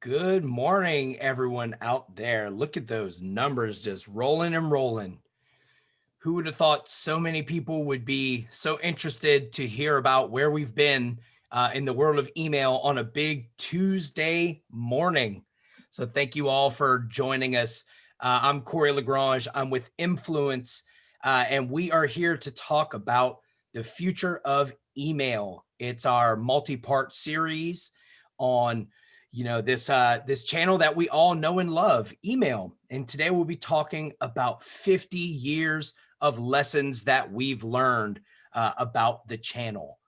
Good morning, everyone out there. Look at those numbers just rolling and rolling. Who would have thought so many people would be so interested to hear about where we've been in the world of email on a big Tuesday morning? So thank you all for joining us. I'm Cory LaGrange. I'm with Influence, and we are here to talk about the future of email. It's our multi-part series on this channel that we all know and love, email. And today we'll be talking about 50 years of lessons that we've learned about the channel.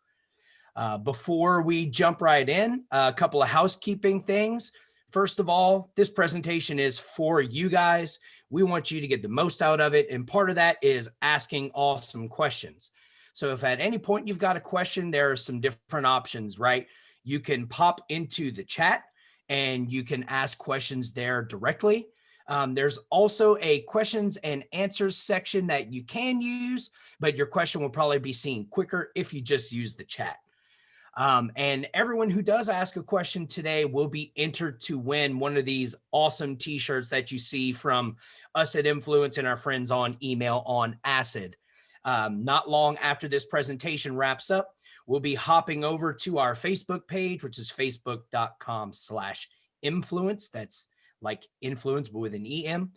Before we jump right in, a couple of housekeeping things. First of all, this presentation is for you guys. We want you to get the most out of it. And part of that is asking awesome questions. So if at any point you've got a question, there are some different options, right? You can pop into the chat and you can ask questions there directly. There's also a questions and answers section that you can use, but your question will probably be seen quicker if you just use the chat. And everyone who does ask a question today will be entered to win one of these awesome t-shirts that you see from us at Influence and our friends on Email on Acid. Not long after this presentation wraps up, we'll be hopping over to our Facebook page, which is facebook.com/influence. That's like influence, but with an EM.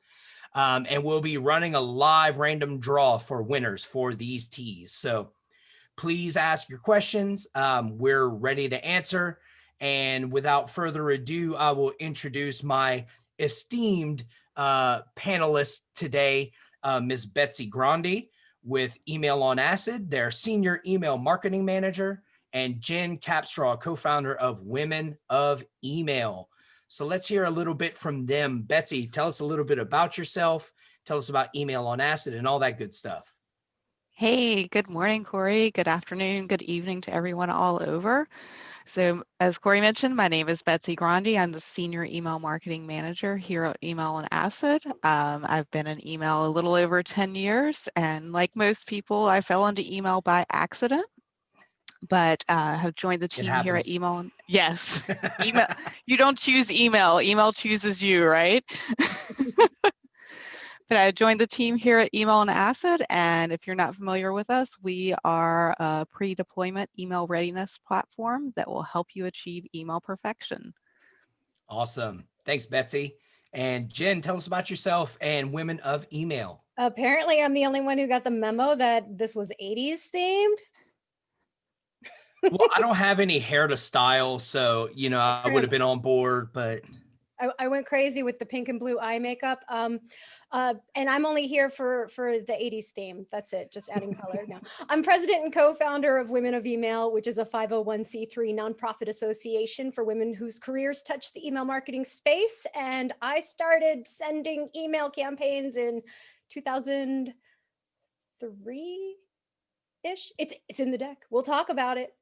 And we'll be running a live random draw for winners for these teas. So please ask your questions. We're ready to answer. And without further ado, I will introduce my esteemed panelists today, Ms. Betsy Grondy with Email on Acid, their Senior Email Marketing Manager, and Jen Capstraw, co-founder of Women of Email. So let's hear a little bit from them. Betsy, tell us a little bit about yourself. Tell us about Email on Acid and all that good stuff. Hey, good morning, Cory. Good afternoon, good evening to everyone all over. So as Cory mentioned, my name is Betsy Grondy. I'm the Senior Email Marketing Manager here at Email on Acid. I've been in email a little over 10 years, and like most people, I fell into email by accident, but have joined the team here at Email. Yes, email. You don't choose email. Email chooses you, right? But I joined the team here at Email on Acid, and if you're not familiar with us, we are a pre-deployment email readiness platform that will help you achieve email perfection. Awesome. Thanks, Betsy. And Jen, tell us about yourself and Women of Email. Apparently, I'm the only one who got the memo that this was 80s themed. Well, I don't have any hair to style, so, I would have been on board, but I went crazy with the pink and blue eye makeup. And I'm only here for the 80s theme. That's it, just adding color now. I'm president and co-founder of Women of Email, which is a 501c3 nonprofit association for women whose careers touch the email marketing space. And I started sending email campaigns in 2003-ish. It's in the deck. We'll talk about it.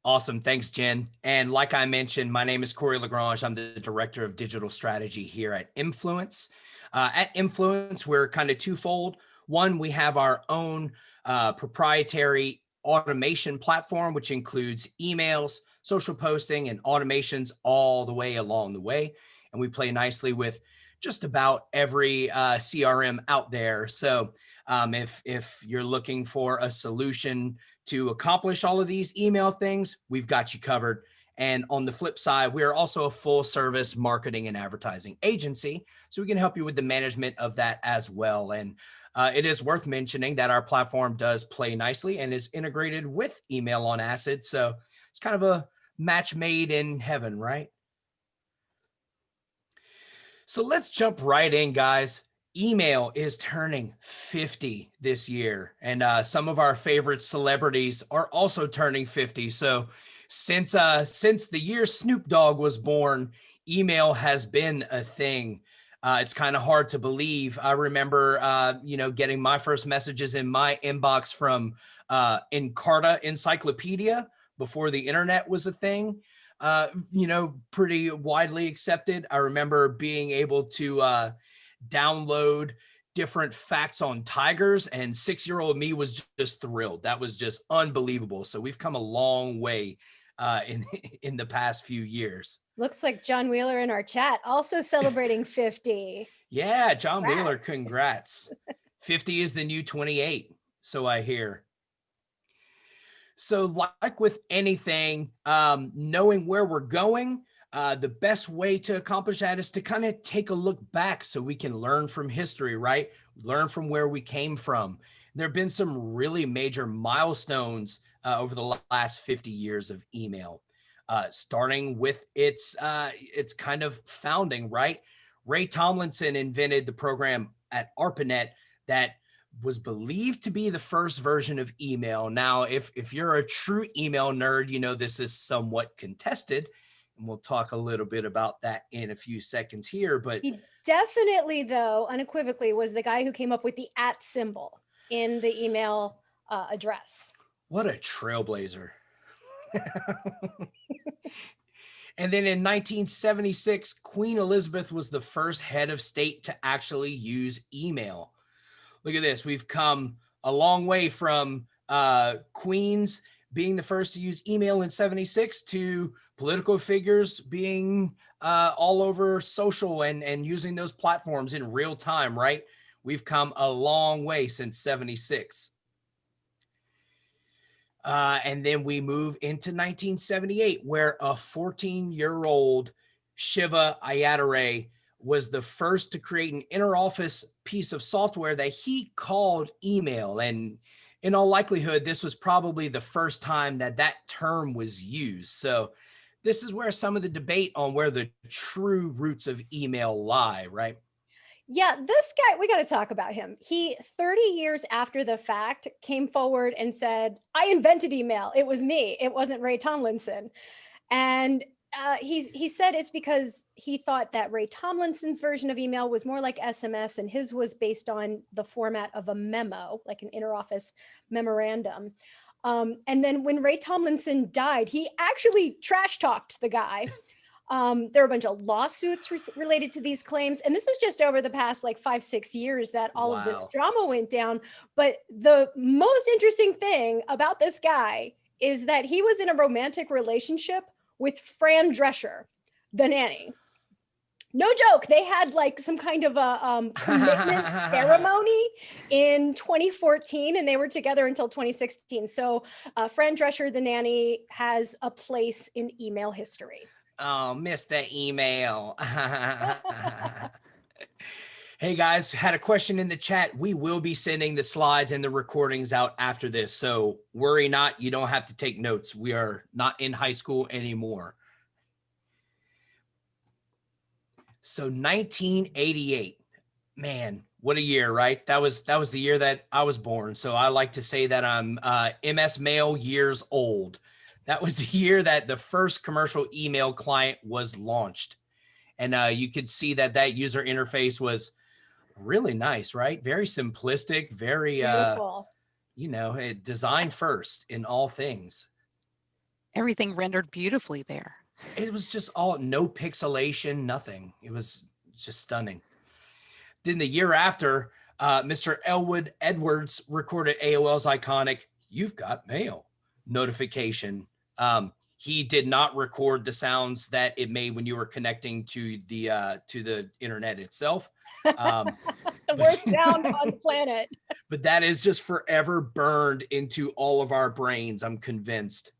Awesome. Thanks, Jen. And like I mentioned, my name is Cory LaGrange. I'm the Director of Digital Strategy here at Influence. At Influence, we're kind of twofold. One, we have our own proprietary automation platform, which includes emails, social posting, and automations all the way along the way. And we play nicely with just about every CRM out there. So if you're looking for a solution to accomplish all of these email things, we've got you covered. And on the flip side, we are also a full service marketing and advertising agency. So we can help you with the management of that as well. And it is worth mentioning that our platform does play nicely and is integrated with Email on Acid. So it's kind of a match made in heaven, right? So let's jump right in, guys. Email is turning 50 this year, and some of our favorite celebrities are also turning 50. So since the year Snoop Dogg was born, email has been a thing. It's kind of hard to believe. I remember, getting my first messages in my inbox from Encarta Encyclopedia before the internet was a thing. Pretty widely accepted. I remember being able to download different facts on tigers, and 6-year-old me was just thrilled. That was just unbelievable. So we've come a long way in the past few years. Looks like John Wheeler in our chat also celebrating 50. Yeah, John Wheeler, Congrats. congrats. 50 is the new 28, so I hear. So like with anything, knowing where we're going, the best way to accomplish that is to kind of take a look back so we can learn from history, right? Learn from where we came from. There have been some really major milestones over the last 50 years of email, starting with its kind of founding, right? Ray Tomlinson invented the program at ARPANET that was believed to be the first version of email. Now, if you're a true email nerd, you know this is somewhat contested, and we'll talk a little bit about that in a few seconds here. But He definitely, though, unequivocally was the guy who came up with the @ symbol in the email address. what a trailblazer. And then in 1976, Queen Elizabeth was the first head of state to actually use email. Look at this. We've come a long way from queens being the first to use email in 76 to political figures being all over social and using those platforms in real time, right? We've come a long way since 76. And then we move into 1978, where a 14-year-old Shiva Ayyadurai was the first to create an interoffice piece of software that he called email. And in all likelihood, this was probably the first time that that term was used. So this is where some of the debate on where the true roots of email lie, right? Yeah, this guy, we got to talk about him. He, 30 years after the fact, came forward and said, I invented email. It was me. It wasn't Ray Tomlinson. And he said it's because he thought that Ray Tomlinson's version of email was more like SMS, and his was based on the format of a memo, like an interoffice memorandum. And then when Ray Tomlinson died, he actually trash talked the guy. There are a bunch of lawsuits related to these claims. And this is just over the past like 5-6 years that all of this drama went down. But the most interesting thing about this guy is that he was in a romantic relationship with Fran Drescher, the nanny. No joke. They had like some kind of a commitment ceremony in 2014, and they were together until 2016. So Fran Drescher, the nanny, has a place in email history. Oh, Mr. Email. Hey guys, had a question in the chat. We will be sending the slides and the recordings out after this. So worry not, you don't have to take notes. We are not in high school anymore. So 1988, man, what a year, right? That was the year that I was born. So I like to say that I'm MS Mail years old. That was the year that the first commercial email client was launched. And you could see that that user interface was really nice, right? Very simplistic, very, you know, design first in all things. Everything rendered beautifully there. It was just all, no pixelation, nothing. It was just stunning. Then the year after, Mr. Elwood Edwards recorded AOL's iconic "You've Got Mail" notification. He did not record the sounds that it made when you were connecting to the internet itself. The worst sound on the planet. But that is just forever burned into all of our brains, I'm convinced.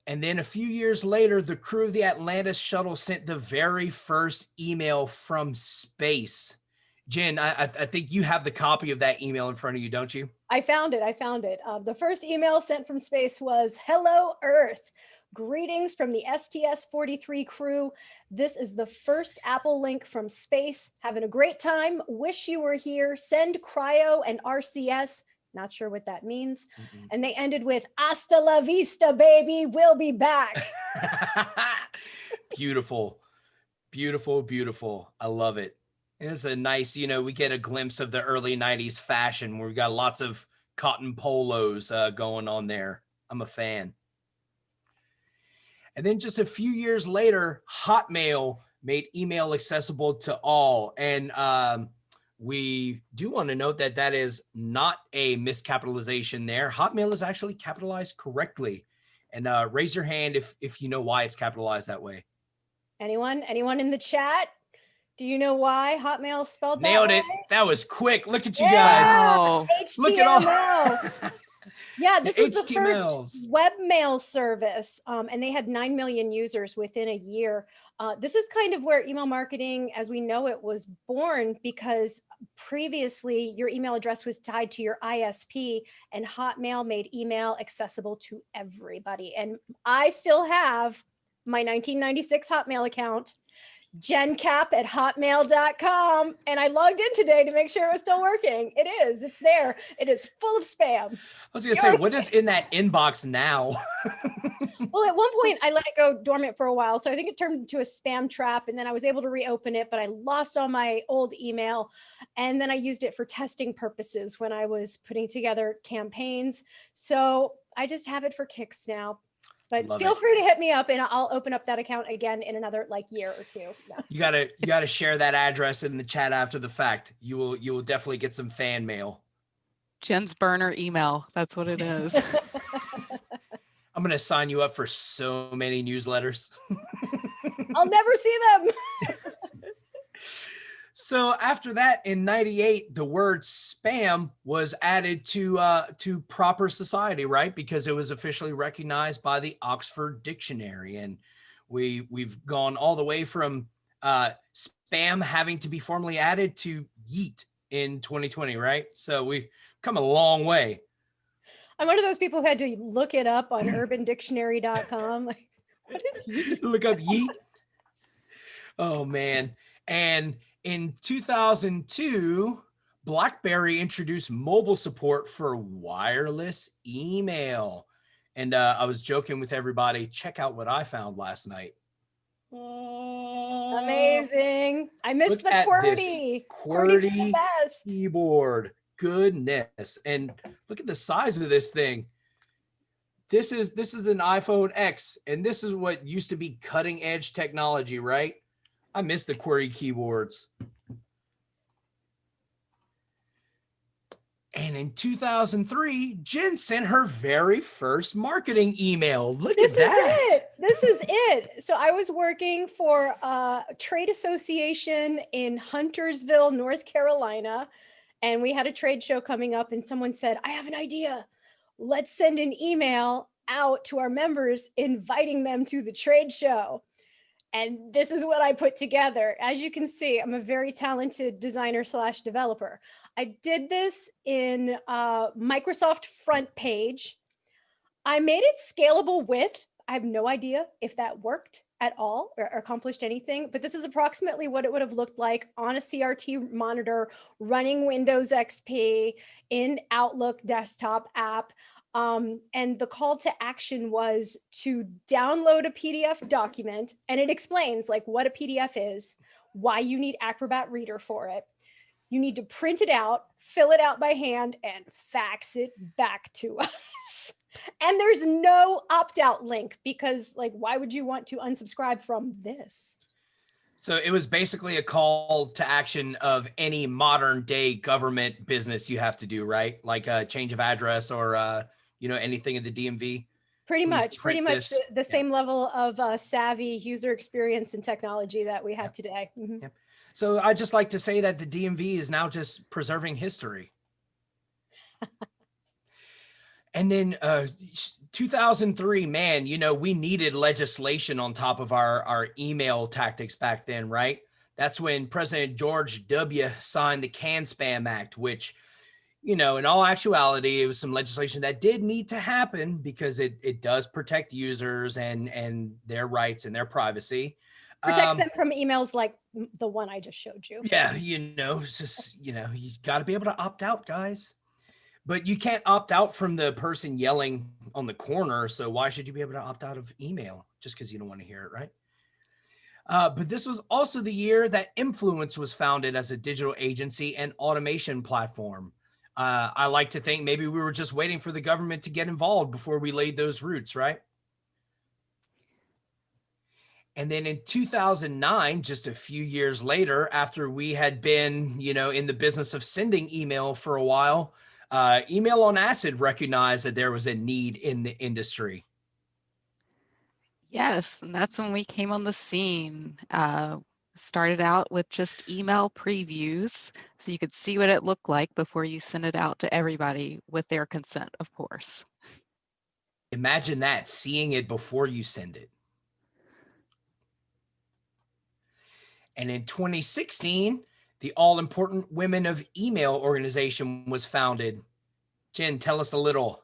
And then a few years later, the crew of the Atlantis shuttle sent the very first email from space. Jen, I think you have the copy of that email in front of you, don't you? I found it. The first email sent from space was, "Hello, Earth. Greetings from the STS-43 crew. This is the first Apple link from space. Having a great time. Wish you were here. Send cryo and RCS." Not sure what that means. Mm-hmm. And they ended with, "Hasta la vista, baby. We'll be back." Beautiful, beautiful, beautiful. I love it. It's a nice, you know, we get a glimpse of the early 90s fashion where we got lots of cotton polos going on there. I'm a fan. And then just a few years later, Hotmail made email accessible to all. And we do want to note that that is not a miscapitalization there. Hotmail is actually capitalized correctly. And raise your hand if you know why it's capitalized that way. Anyone in the chat? Do you know why Hotmail is spelled Nailed that it. way? That was quick. Look at you guys. Wow. Look at all. HTML. Yeah, this was the first HTMLs. webmail service, and they had 9 million users within a year. This is kind of where email marketing, as we know it, was born, because previously your email address was tied to your ISP, and Hotmail made email accessible to everybody. And I still have my 1996 Hotmail account, gencap@hotmail.com, and I logged in today to make sure it was still working. It is. It's there. It is full of spam. I was gonna say, what is in that inbox now? Well, at one point I let it go dormant for a while, so I think it turned into a spam trap, and then I was able to reopen it, but I lost all my old email, and then I used it for testing purposes when I was putting together campaigns. So I just have it for kicks now. But Love feel it. free to hit me up, and I'll open up that account again in another year or two. Yeah. You gotta share that address in the chat after the fact. You will definitely get some fan mail. Jen's burner email. That's what it is. I'm gonna sign you up for so many newsletters. I'll never see them. So after that, in '98, the word spam was added to Proper Society, right? Because it was officially recognized by the Oxford Dictionary, and we've gone all the way from spam having to be formally added to yeet in 2020, right? So we've come a long way. I'm one of those people who had to look it up on urbandictionary.com. Like, what is yeet? Look up yeet. Oh man. And in 2002, BlackBerry introduced mobile support for wireless email. And I was joking with everybody, check out what I found last night. Amazing. I missed Look the at this QWERTY. QWERTY's the QWERTY best. keyboard. Goodness. And look at the size of this thing. This is an iPhone X, and this is what used to be cutting edge technology, right? I miss the QWERTY keyboards. And in 2003, Jen sent her very first marketing email. Look at that. This is it. So I was working for a trade association in Huntersville, North Carolina, and we had a trade show coming up, and someone said, I have an idea. Let's send an email out to our members inviting them to the trade show. And this is what I put together. As you can see, I'm a very talented designer / developer. I did this in Microsoft front page. I made it scalable width. I have no idea if that worked at all or accomplished anything, but this is approximately what it would have looked like on a CRT monitor running Windows XP in Outlook desktop app. And the call to action was to download a PDF document, and it explains like what a PDF is, why you need Acrobat Reader for it. You need to print it out, fill it out by hand, and fax it back to us. And there's no opt-out link because, like, why would you want to unsubscribe from this? So it was basically a call to action of any modern day government business you have to do, right? Like a change of address or anything in the DMV. Pretty Please much the Yeah. same level of savvy user experience and technology that we have today. Mhm. Yep. So I just like to say that the DMV is now just preserving history. And then 2003, man, we needed legislation on top of our email tactics back then, right? That's when President George W. signed the CAN-SPAM Act, which, in all actuality, it was some legislation that did need to happen because it does protect users and their rights and their privacy. Protects them from emails like the one I just showed you. Yeah, it's just, you got to be able to opt out, guys. But you can't opt out from the person yelling on the corner. So why should you be able to opt out of email just because you don't want to hear it, right? But this was also the year that Influence was founded as a digital agency and automation platform. I like to think maybe we were just waiting for the government to get involved before we laid those roots, right? And then in 2009, just a few years later, after we had been, in the business of sending email for a while, Email on Acid recognized that there was a need in the industry. Yes, and that's when we came on the scene. Started out with just email previews so you could see what it looked like before you send it out to everybody with their consent, of course. Imagine that, seeing it before you send it. And in 2016, the all-important Women of Email organization was founded. Jen, tell us a little.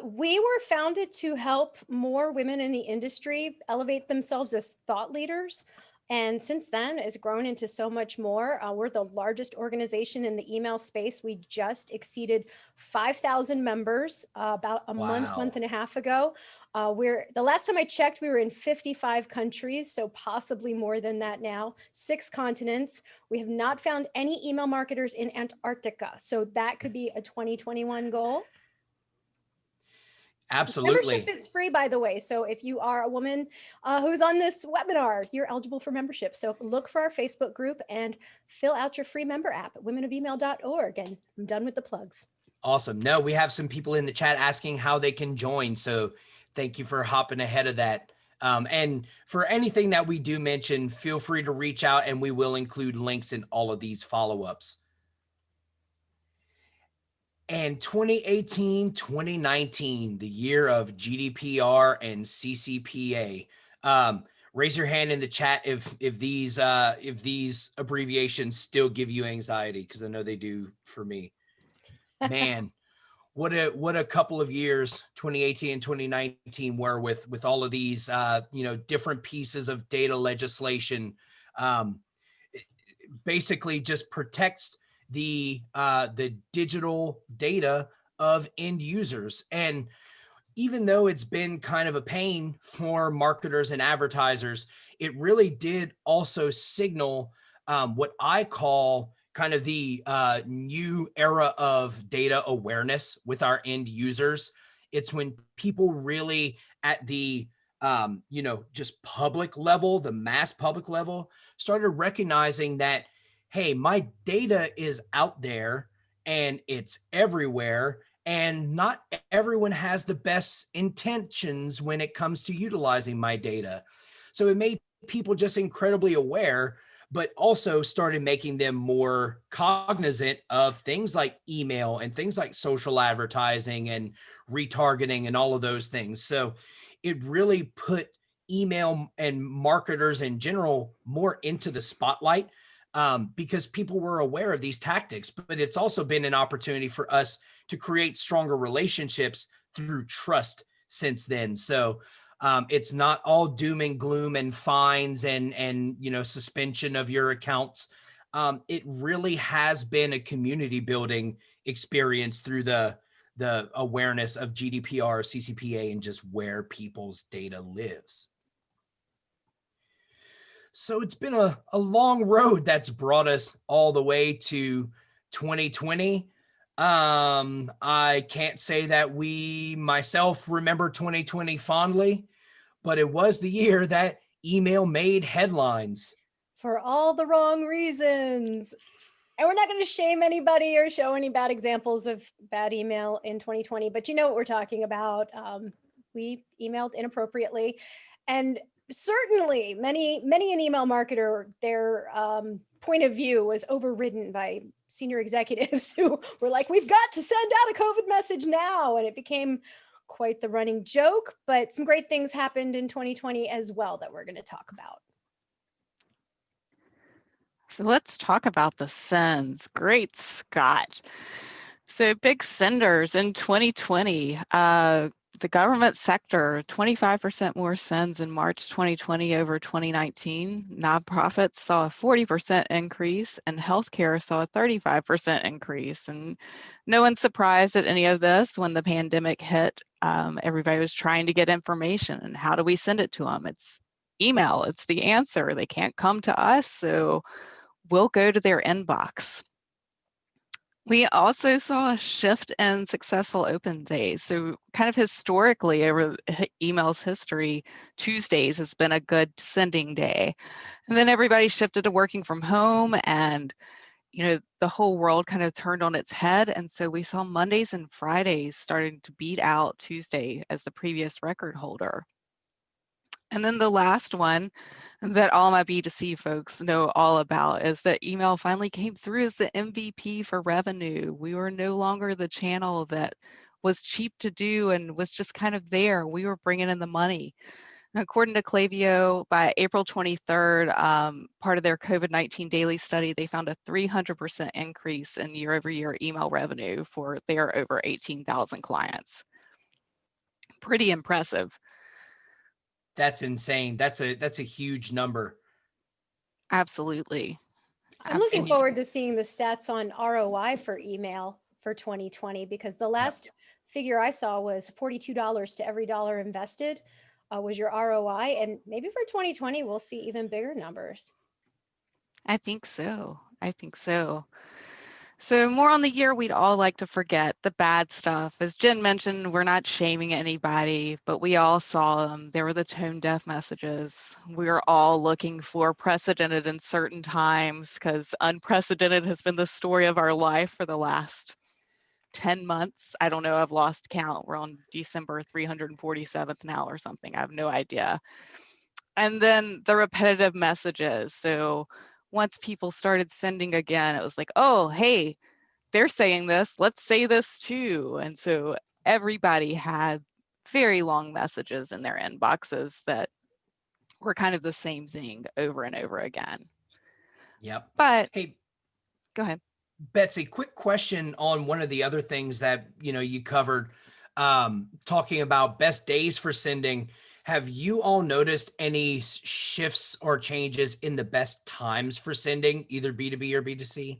We were founded to help more women in the industry elevate themselves as thought leaders. And since then, it's grown into so much more. We're the largest organization in the email space. We just exceeded 5,000 members about a month and a half ago. The last time I checked, we were in 55 countries, so possibly more than that now, 6 continents. We have not found any email marketers in Antarctica, so that could be a 2021 goal. Absolutely. Membership is free, by the way. So if you are a woman who's on this webinar, you're eligible for membership. So look for our Facebook group and fill out your free member app at womenofemail.org. And I'm done with the plugs. Awesome. No, we have some people in the chat asking how they can join. So thank you for hopping ahead of that. And for anything that we do mention, feel free to reach out and we will include links in all of these follow-ups. And 2018, 2019, the year of GDPR and CCPA. Raise your hand in the chat if these abbreviations still give you anxiety, because I know they do for me. Man, what a couple of years 2018 and 2019 were with all of these different pieces of data legislation. Basically just protects the digital data of end users. And even though it's been kind of a pain for marketers and advertisers, it really did also signal what I call kind of the new era of data awareness with our end users. It's when people really at the just public level, the mass public level, started recognizing that, hey, my data is out there and it's everywhere, and not everyone has the best intentions when it comes to utilizing my data. So it made people just incredibly aware, but also started making them more cognizant of things like email and things like social advertising and retargeting and all of those things. So it really put email and marketers in general more into the spotlight, because people were aware of these tactics. But it's also been an opportunity for us to create stronger relationships through trust since then. So it's not all doom and gloom and fines and suspension of your accounts. It really has been a community building experience through the awareness of GDPR, CCPA, and just where people's data lives. So it's been a long road that's brought us all the way to 2020. I can't say that myself remember 2020 fondly, but it was the year that email made headlines. For all the wrong reasons. And we're not going to shame anybody or show any bad examples of bad email in 2020, but you know what we're talking about. We emailed inappropriately, and certainly many an email marketer, their point of view was overridden by senior executives who were like, we've got to send out a COVID message now. And it became quite the running joke, but some great things happened in 2020 as well that we're going to talk about. So let's talk about the sends. Great Scott. So big senders in 2020, the government sector, 25% more sends in March 2020 over 2019. Nonprofits saw a 40% increase, and healthcare saw a 35% increase. And no one's surprised at any of this. When the pandemic hit, everybody was trying to get information. And how do we send it to them? It's email. It's the answer. They can't come to us, so we'll go to their inbox. We also saw a shift in successful open days. So kind of historically over email's history, Tuesdays has been a good sending day. And then everybody shifted to working from home, and the whole world kind of turned on its head. And so we saw Mondays and Fridays starting to beat out Tuesday as the previous record holder. And then the last one that all my B2C folks know all about is that email finally came through as the MVP for revenue. We were no longer the channel that was cheap to do and was just kind of there. We were bringing in the money. According to Klaviyo, by April 23rd, part of their COVID-19 daily study, they found a 300% increase in year-over-year email revenue for their over 18,000 clients. Pretty impressive. That's insane. That's a huge number. Absolutely. I'm looking And you- forward to seeing the stats on ROI for email for 2020, because the last figure I saw was $42 to every dollar invested was your ROI. And maybe for 2020, we'll see even bigger numbers. I think so. I think so. So more on the year we'd all like to forget, the bad stuff. As Jen mentioned, we're not shaming anybody, but we all saw them. There were the tone deaf messages. We were all looking for precedented in certain times, because unprecedented has been the story of our life for the last 10 months. I don't know, I've lost count. We're on December 347th now or something. I have no idea. And then the repetitive messages. So once people started sending again, it was like, oh, hey, they're saying this, let's say this too. And so everybody had very long messages in their inboxes that were kind of the same thing over and over again. Yep. But Hey, go ahead. Betsy, quick question on one of the other things that you covered, talking about best days for sending. Have you all noticed any shifts or changes in the best times for sending, either B2B or B2C?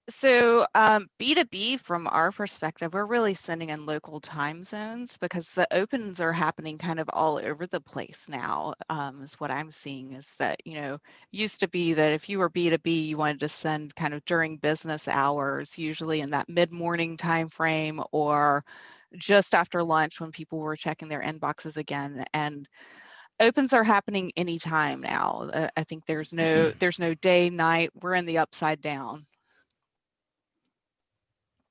So B2B, from our perspective, we're really sending in local time zones, because the opens are happening kind of all over the place now, is what I'm seeing. Is that, used to be that if you were B2B, you wanted to send kind of during business hours, usually in that mid-morning time frame or just after lunch when people were checking their inboxes again. And opens are happening anytime now. I think there's no day, night. We're in the upside down.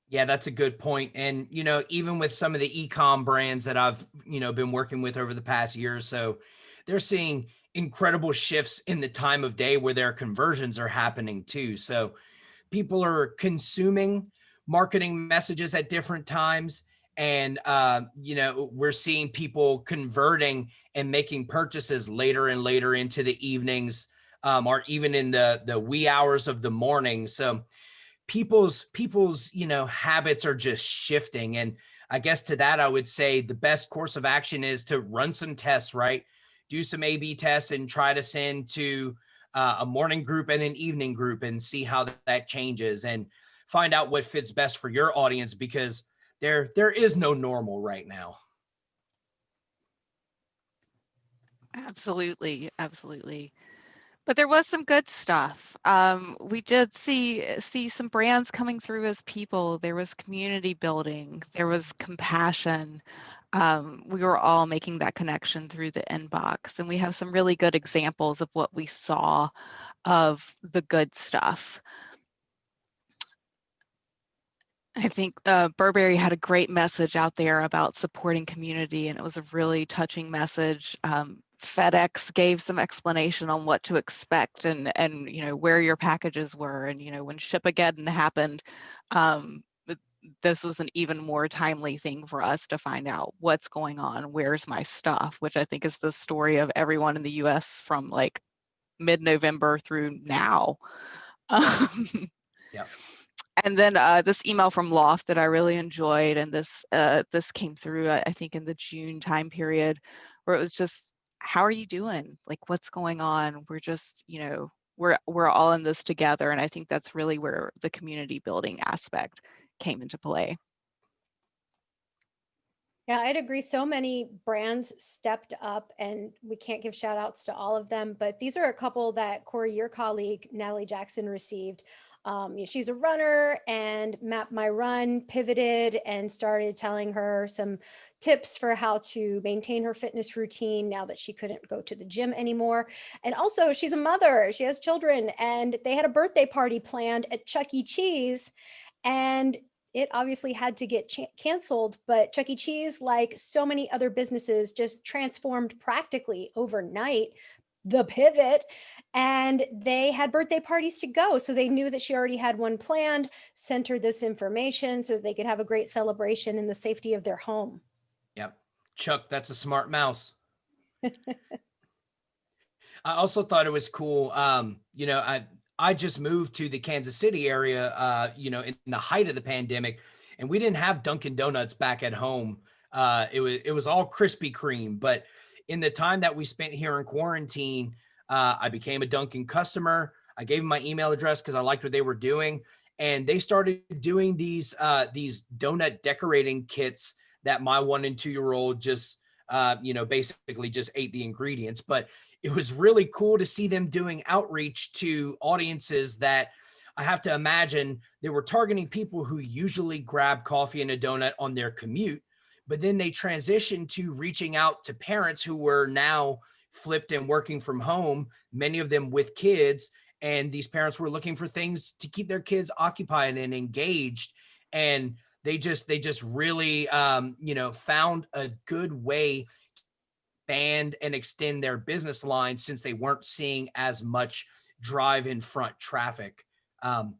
Yeah, that's a good point. And, even with some of the e-com brands that I've, been working with over the past year or so, they're seeing incredible shifts in the time of day where their conversions are happening too. So people are consuming marketing messages at different times. And, we're seeing people converting and making purchases later and later into the evenings, or even in the wee hours of the morning. So people's habits are just shifting. And I guess to that, I would say the best course of action is to run some tests, right? Do some A/B tests and try to send to a morning group and an evening group and see how that changes, and find out what fits best for your audience, because there is no normal right now. Absolutely, absolutely. But there was some good stuff. We did see some brands coming through as people. There was community building. There was compassion. We were all making that connection through the inbox, and we have some really good examples of what we saw of the good stuff. I think Burberry had a great message out there about supporting community, and it was a really touching message. FedEx gave some explanation on what to expect and where your packages were, and when Ship-A-Geddon happened, this was an even more timely thing for us to find out what's going on, where's my stuff, which I think is the story of everyone in the US from like mid-November through now. Yeah. And then this email from Loft that I really enjoyed, and this came through, I think, in the June time period, where it was just, how are you doing? Like, what's going on? We're just, we're all in this together. And I think that's really where the community building aspect came into play. Yeah, I'd agree. So many brands stepped up, and we can't give shout outs to all of them, but these are a couple that Cory, your colleague, Natalie Jackson, received. She's a runner, and Map My Run pivoted and started telling her some tips for how to maintain her fitness routine now that she couldn't go to the gym anymore. And also, she's a mother, she has children, and they had a birthday party planned at Chuck E. Cheese. And it obviously had to get canceled, but Chuck E. Cheese, like so many other businesses, just transformed practically overnight, the pivot, and they had birthday parties to go. So they knew that she already had one planned, sent her this information so that they could have a great celebration in the safety of their home. Yep. Chuck, that's a smart mouse. I also thought it was cool. I just moved to the Kansas City area, in the height of the pandemic, and we didn't have Dunkin' Donuts back at home. It was all Krispy Kreme, but in the time that we spent here in quarantine, I became a Dunkin' customer. I gave them my email address because I liked what they were doing, and they started doing these donut decorating kits that my 1 and 2-year-old just basically just ate the ingredients. But it was really cool to see them doing outreach to audiences that I have to imagine they were targeting people who usually grab coffee and a donut on their commute, but then they transitioned to reaching out to parents who were now flipped and working from home, many of them with kids. And these parents were looking for things to keep their kids occupied and engaged. And they just really, found a good way expand and extend their business line since they weren't seeing as much drive in front traffic.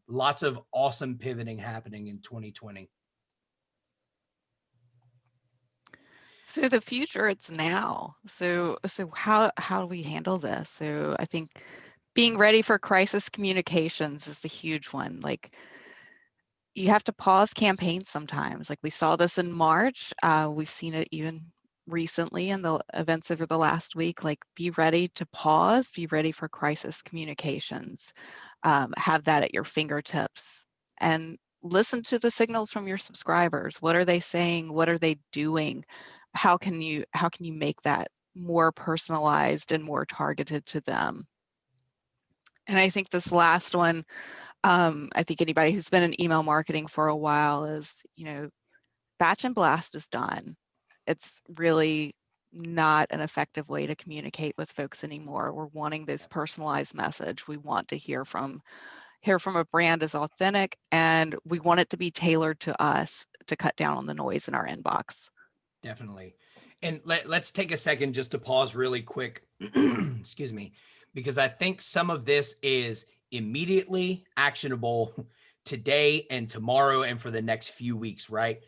Lots of awesome pivoting happening in 2020. So the future, it's now. So how do we handle this? So I think being ready for crisis communications is the huge one. Like, you have to pause campaigns sometimes. Like we saw this in March. We've seen it even recently in the events over the last week. Like, be ready to pause, be ready for crisis communications. Have that at your fingertips, and listen to the signals from your subscribers. What are they saying? What are they doing? How can you make that more personalized and more targeted to them? And I think this last one, I think anybody who's been in email marketing for a while is, batch and blast is done. It's really not an effective way to communicate with folks anymore. We're wanting this personalized message. We want to hear from a brand as authentic, and we want it to be tailored to us to cut down on the noise in our inbox. Definitely. And let's take a second just to pause really quick. Excuse me, because I think some of this is immediately actionable today and tomorrow and for the next few weeks, right?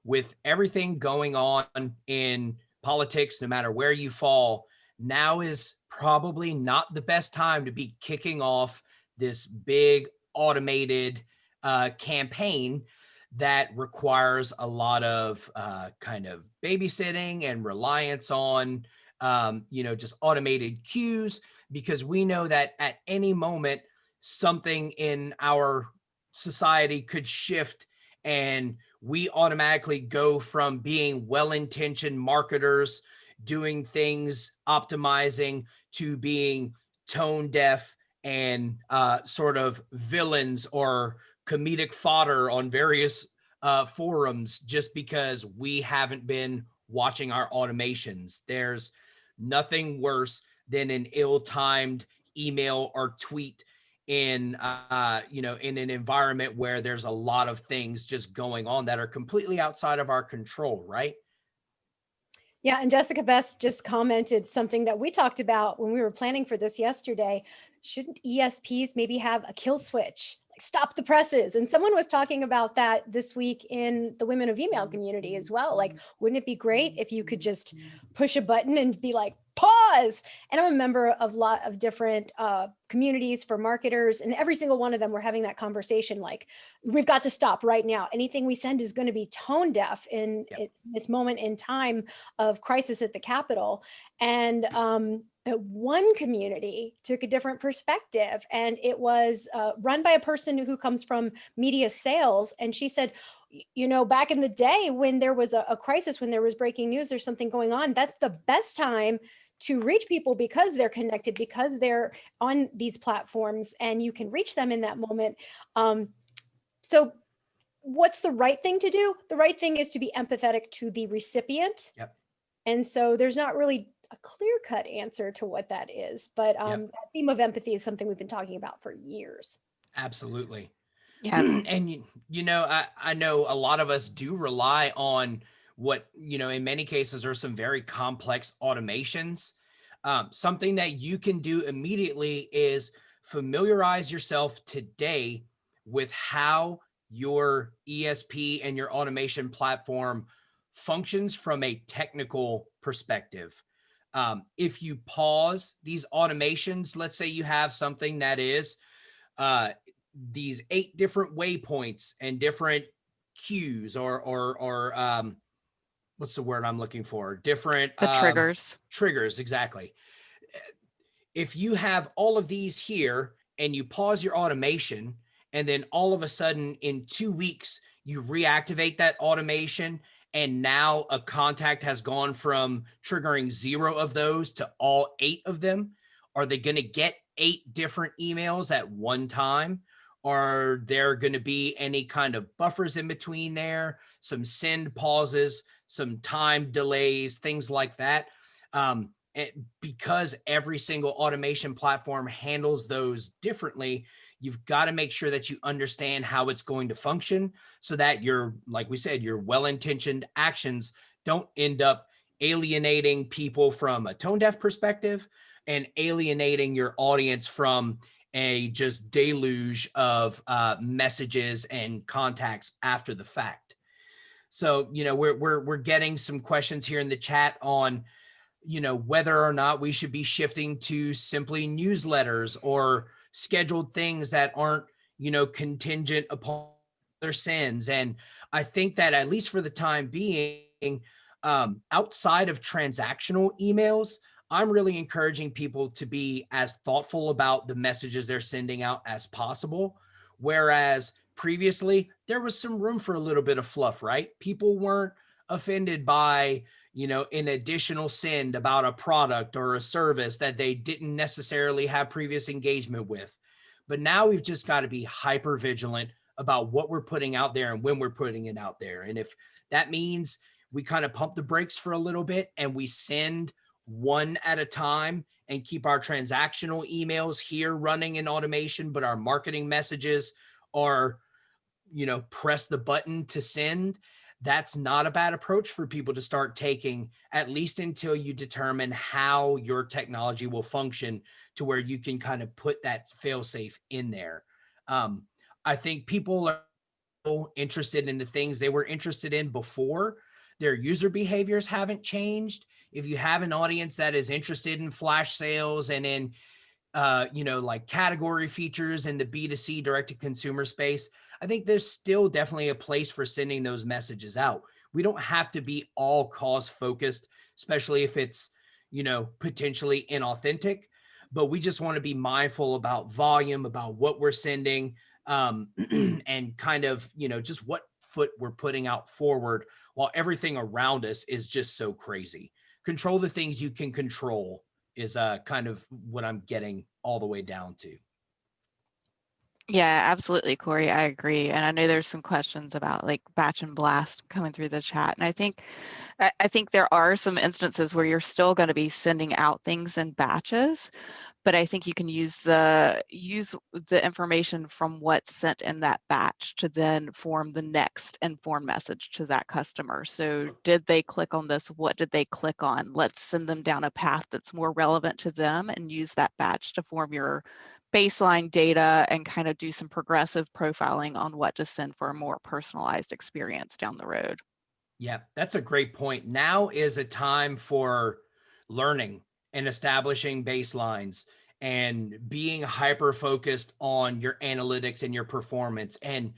With everything going on in politics, no matter where you fall, now is probably not the best time to be kicking off this big automated campaign that requires a lot of kind of babysitting and reliance on, just automated cues, because we know that at any moment, something in our society could shift and we automatically go from being well-intentioned marketers doing things optimizing to being tone deaf and sort of villains or comedic fodder on various forums just because we haven't been watching our automations. There's nothing worse than an ill-timed email or tweet in in an environment where there's a lot of things just going on that are completely outside of our control, right? Yeah, and Jessica Best just commented something that we talked about when we were planning for this yesterday. Shouldn't ESPs maybe have a kill switch? Like, stop the presses. And someone was talking about that this week in the Women of Email community as well. Like, wouldn't it be great if you could just push a button and be like, pause? And I'm a member of a lot of different communities for marketers, and every single one of them were having that conversation. Like, we've got to stop right now. Anything we send is going to be tone deaf in this moment in time of crisis at the Capitol. And but one community took a different perspective, and it was run by a person who comes from media sales. And she said, back in the day when there was a crisis, when there was breaking news, there's something going on, that's the best time to reach people because they're connected, because they're on these platforms and you can reach them in that moment. So what's the right thing to do? The right thing is to be empathetic to the recipient. Yep. And so there's not really a clear-cut answer to what that is, but that theme of empathy is something we've been talking about for years. Absolutely. Yeah, And I know a lot of us do rely on what, in many cases are some very complex automations. Something that you can do immediately is familiarize yourself today with how your ESP and your automation platform functions from a technical perspective. If you pause these automations, let's say you have something that is uh, these 8 different waypoints and different cues or what's the word I'm looking for? Different the triggers. triggers, exactly. If you have all of these here and you pause your automation, and then all of a sudden in 2 weeks you reactivate that automation, and now a contact has gone from triggering 0 of those to all 8 of them, are they going to get 8 different emails at one time? Are there going to be any kind of buffers in between there, some send pauses, some time delays, things like that? Because every single automation platform handles those differently, you've got to make sure that you understand how it's going to function so that like we said, your well-intentioned actions don't end up alienating people from a tone deaf perspective and alienating your audience from a just deluge of messages and contacts after the fact. So, we're getting some questions here in the chat on whether or not we should be shifting to simply newsletters or scheduled things that aren't, contingent upon their sends. And I think that at least for the time being, outside of transactional emails, I'm really encouraging people to be as thoughtful about the messages they're sending out as possible. Whereas previously, there was some room for a little bit of fluff, right? People weren't offended by an additional send about a product or a service that they didn't necessarily have previous engagement with. But now we've just got to be hyper vigilant about what we're putting out there and when we're putting it out there. And if that means we kind of pump the brakes for a little bit and we send one at a time and keep our transactional emails here running in automation, but our marketing messages are, press the button to send, that's not a bad approach for people to start taking, at least until you determine how your technology will function to where you can kind of put that fail-safe in there. I think people are interested in the things they were interested in before. Their user behaviors haven't changed. If you have an audience that is interested in flash sales and in like category features in the B2C direct to consumer space, I think there's still definitely a place for sending those messages out. We don't have to be all cause focused, especially if it's, potentially inauthentic, but we just want to be mindful about volume, about what we're sending, and kind of, just what foot we're putting out forward while everything around us is just so crazy. Control the things you can control is kind of what I'm getting all the way down to. Yeah, absolutely, Cory. I agree. And I know there's some questions about like batch and blast coming through the chat. And I think there are some instances where you're still going to be sending out things in batches, but I think you can use the information from what's sent in that batch to then form the next informed message to that customer. So did they click on this? What did they click on? Let's send them down a path that's more relevant to them and use that batch to form your baseline data and kind of do some progressive profiling on what to send for a more personalized experience down the road. Yeah, that's a great point. Now is a time for learning and establishing baselines and being hyper focused on your analytics and your performance, and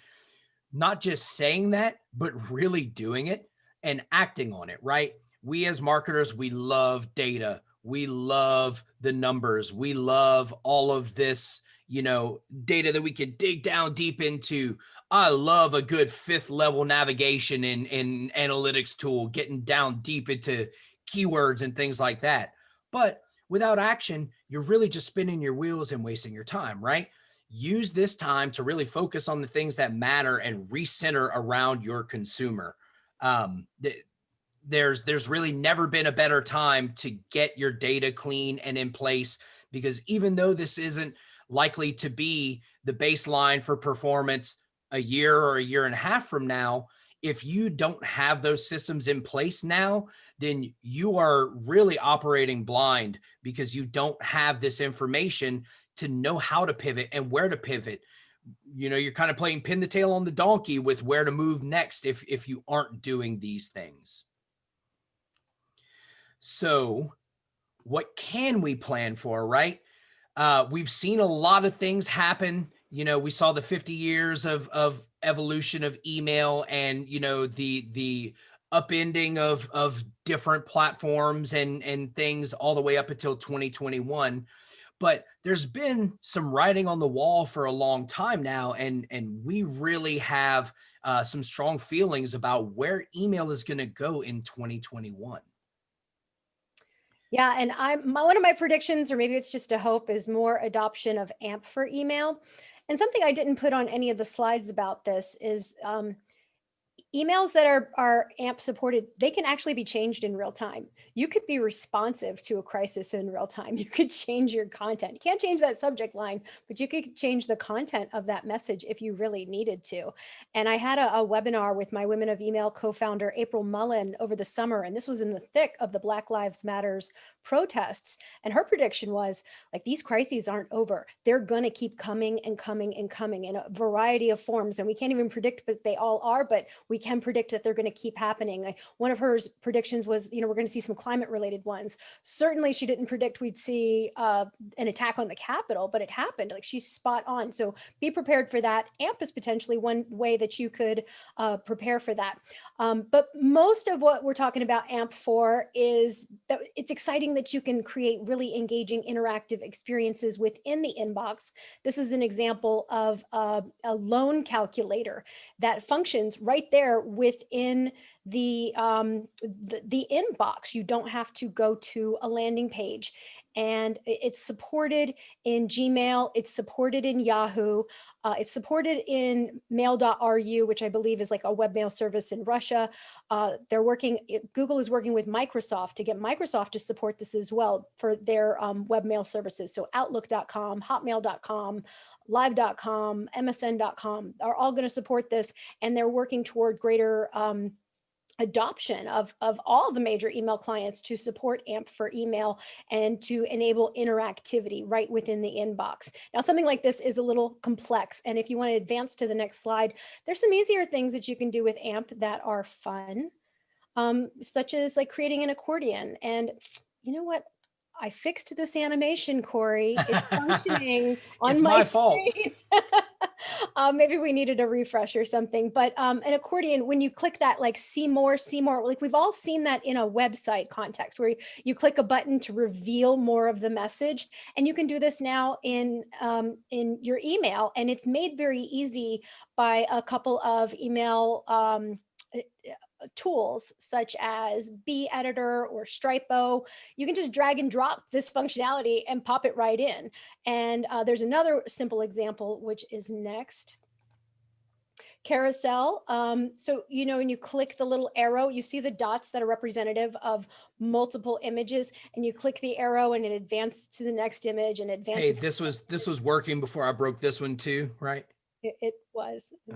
not just saying that, but really doing it and acting on it, right? We as marketers, we love data. We love the numbers. We love all of this, data that we can dig down deep into. I love a good 5th level navigation in analytics tool, getting down deep into keywords and things like that. But without action, you're really just spinning your wheels and wasting your time, right? Use this time to really focus on the things that matter and recenter around your consumer. There's really never been a better time to get your data clean and in place, because even though this isn't likely to be the baseline for performance a year or a year and a half from now, if you don't have those systems in place now, then you are really operating blind because you don't have this information to know how to pivot and where to pivot. You know, you're kind of playing pin the tail on the donkey with where to move next if you aren't doing these things. So what can we plan for, right? We've seen a lot of things happen. You know, we saw the 50 years of evolution of email, and, you know, the upending of different platforms and things all the way up until 2021. But there's been some writing on the wall for a long time now, and we really have some strong feelings about where email is going to go in 2021. Yeah, and one of my predictions, or maybe it's just a hope, is more adoption of AMP for email. And something I didn't put on any of the slides about this is emails that are AMP supported, they can actually be changed in real time. You could be responsive to a crisis in real time. You could change your content. You can't change that subject line, but you could change the content of that message if you really needed to. And I had a webinar with my Women of Email co-founder, April Mullen, over the summer. And this was in the thick of the Black Lives Matters protests. And her prediction was, like, these crises aren't over. They're going to keep coming and coming and coming in a variety of forms. And we can't even predict what they all are, but we can predict that they're going to keep happening. Like, one of her predictions was, you know, we're going to see some climate related ones. Certainly she didn't predict we'd see an attack on the Capitol, but it happened. Like, she's spot on. So be prepared for that. AMP is potentially one way that you could prepare for that. But most of what we're talking about AMP for is that it's exciting that you can create really engaging interactive experiences within the inbox. This is an example of a loan calculator that functions right there within the inbox. You don't have to go to a landing page. And it's supported in Gmail, it's supported in Yahoo, it's supported in mail.ru, which I believe is like a webmail service in Russia. Google is working with Microsoft to get Microsoft to support this as well for their webmail services. So Outlook.com, Hotmail.com, Live.com, MSN.com are all going to support this, and they're working toward greater adoption of all the major email clients to support AMP for email and to enable interactivity right within the inbox. Now, something like this is a little complex, and if you want to advance to the next slide, there's some easier things that you can do with AMP that are fun, such as like creating an accordion. And you know what? I fixed this animation, Cory. It's functioning on It's my my fault. screen. Maybe we needed a refresh or something, but an accordion, when you click that, like see more, like we've all seen that in a website context where you click a button to reveal more of the message. And you can do this now in your email. And it's made very easy by a couple of email tools such as Editor or Stripo. You can just drag and drop this functionality and pop it right in. And there's another simple example, which is next. Carousel. So, you know, when you click the little arrow, you see the dots that are representative of multiple images, and you click the arrow and it advances to the next image and advances. Hey, this was working before I broke this one too, right? It was. Oh.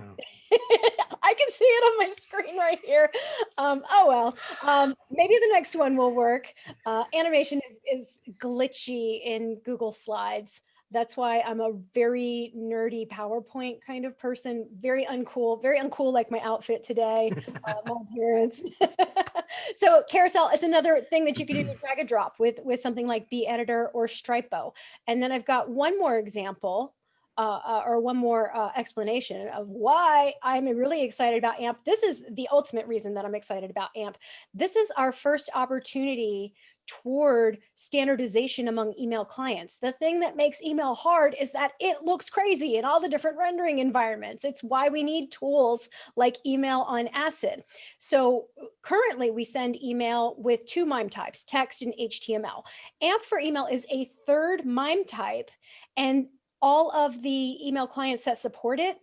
I can see it on my screen right here. Oh well, maybe the next one will work. Animation is glitchy in Google Slides. That's why I'm a very nerdy PowerPoint kind of person. Very uncool like my outfit today, my appearance. So Carousel, it's another thing that you can do with drag and drop with something like Editor or Stripo. And then I've got one more example. Or one more explanation of why I'm really excited about AMP. This is the ultimate reason that I'm excited about AMP. This is our first opportunity toward standardization among email clients. The thing that makes email hard is that it looks crazy in all the different rendering environments. It's why we need tools like Email on Acid. So currently we send email with two MIME types, text and HTML. AMP for email is a third MIME type, and all of the email clients that support it,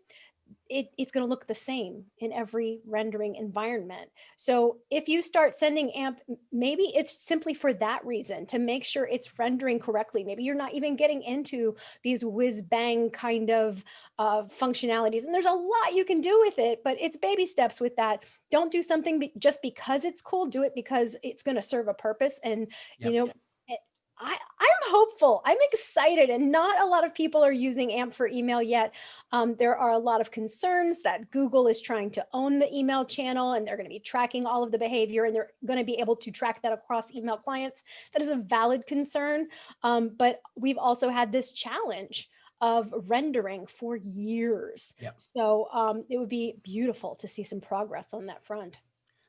it's going to look the same in every rendering environment. So if you start sending AMP, maybe it's simply for that reason, to make sure it's rendering correctly. Maybe you're not even getting into these whiz bang kind of functionalities. And there's a lot you can do with it, but it's baby steps with that. Don't do something just because it's cool. Do it because it's going to serve a purpose. And, Yep. you know, I'm hopeful. I'm excited, and not a lot of people are using AMP for email yet. There are a lot of concerns that Google is trying to own the email channel, and they're going to be tracking all of the behavior, and they're going to be able to track that across email clients. That is a valid concern. But we've also had this challenge of rendering for years. Yep. So it would be beautiful to see some progress on that front.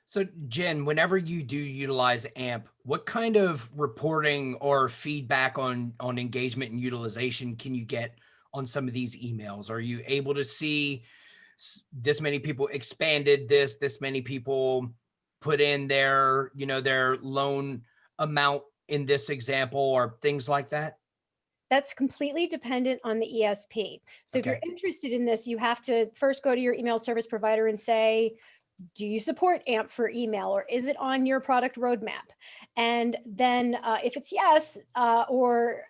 So Jen, whenever you do utilize AMP, what kind of reporting or feedback on engagement and utilization can you get on some of these emails? Are you able to see this many people expanded this many people put in their, their loan amount in this example, or things like that? That's completely dependent on the ESP. So if you're interested in this, you have to first go to your email service provider and say, do you support AMP for email, or is it on your product roadmap? And then if it's yes, or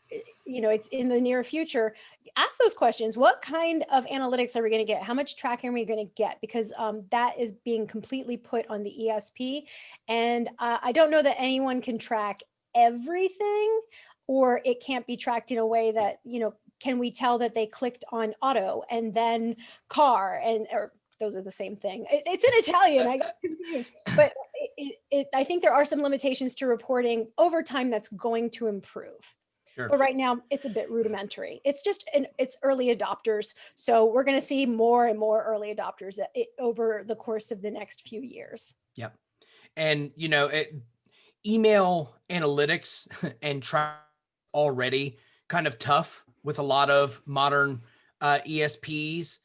it's in the near future, ask those questions. What kind of analytics are we going to get? How much tracking are we going to get? Because that is being completely put on the ESP. And I don't know that anyone can track everything, or it can't be tracked in a way that, can we tell that they clicked on auto and then car, or those are the same thing. It's in Italian. I got confused, but I think there are some limitations to reporting over time that's going to improve. Sure. But right now it's a bit rudimentary. It's just it's early adopters. So we're going to see more and more early adopters over the course of the next few years. Yep. And, email analytics and track already kind of tough with a lot of modern ESPs.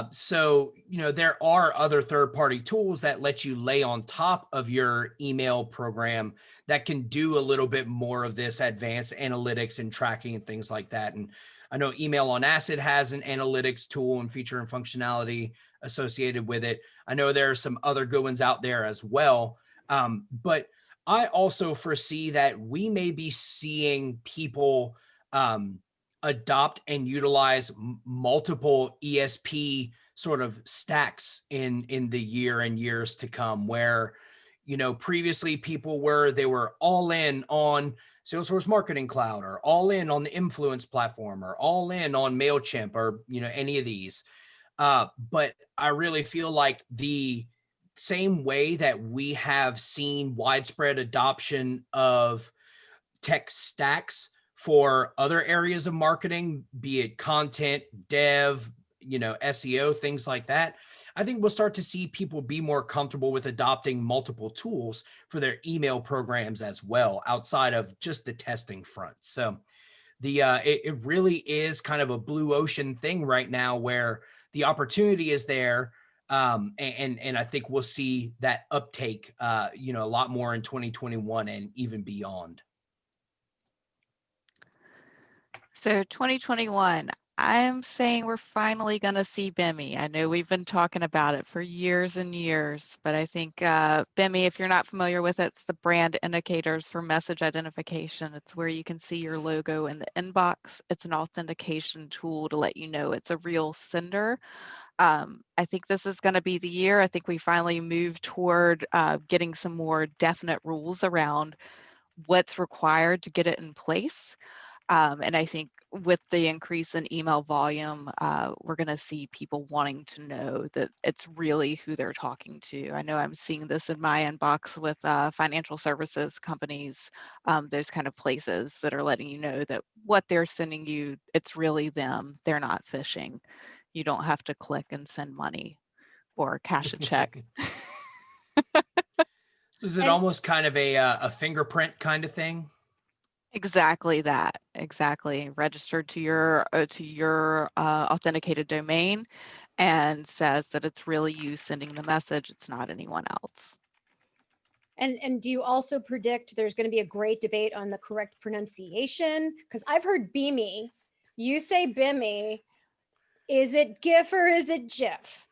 So, there are other third-party tools that let you lay on top of your email program that can do a little bit more of this advanced analytics and tracking and things like that. And I know Email on Acid has an analytics tool and feature and functionality associated with it. I know there are some other good ones out there as well. But I also foresee that we may be seeing people adopt and utilize multiple ESP sort of stacks in the year and years to come, where, previously they were all in on Salesforce Marketing Cloud, or all in on the Influence platform, or all in on MailChimp, or, any of these. But I really feel like the same way that we have seen widespread adoption of tech stacks for other areas of marketing, be it content, dev, SEO, things like that, I think we'll start to see people be more comfortable with adopting multiple tools for their email programs as well, outside of just the testing front. So it really is kind of a blue ocean thing right now, where the opportunity is there. And I think we'll see that uptake, a lot more in 2021 and even beyond. So 2021, I'm saying we're finally going to see BIMI. I know we've been talking about it for years and years, but I think BIMI, if you're not familiar with it, it's the brand indicators for message identification. It's where you can see your logo in the inbox. It's an authentication tool to let you know it's a real sender. I think this is going to be the year. I think we finally move toward getting some more definite rules around what's required to get it in place. And I think with the increase in email volume, we're going to see people wanting to know that it's really who they're talking to. I know I'm seeing this in my inbox with financial services companies, those kind of places that are letting you know that what they're sending you, it's really them. They're not phishing. You don't have to click and send money or cash a check. So is it almost kind of a fingerprint kind of thing? Exactly that. Exactly. Registered to your authenticated domain, and says that it's really you sending the message. It's not anyone else. And do you also predict there's going to be a great debate on the correct pronunciation? Because I've heard BIMI. You say BIMI. Is it GIF or is it GIF?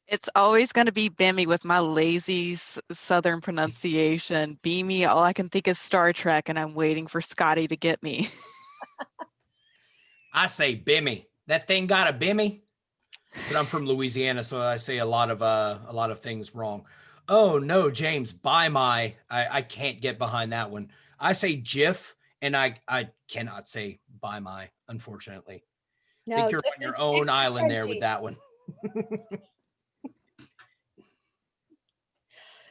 It's always going to be BIMI with my lazy Southern pronunciation. BIMI, all I can think is Star Trek, and I'm waiting for Scotty to get me. I say BIMI. That thing got a BIMI. But I'm from Louisiana, so I say a lot of things wrong. Oh no, James, BIMI. I can't get behind that one. I say GIF, and I cannot say BIMI, unfortunately. I No, think you're GIF on your is own extra island there with crunchy. that one.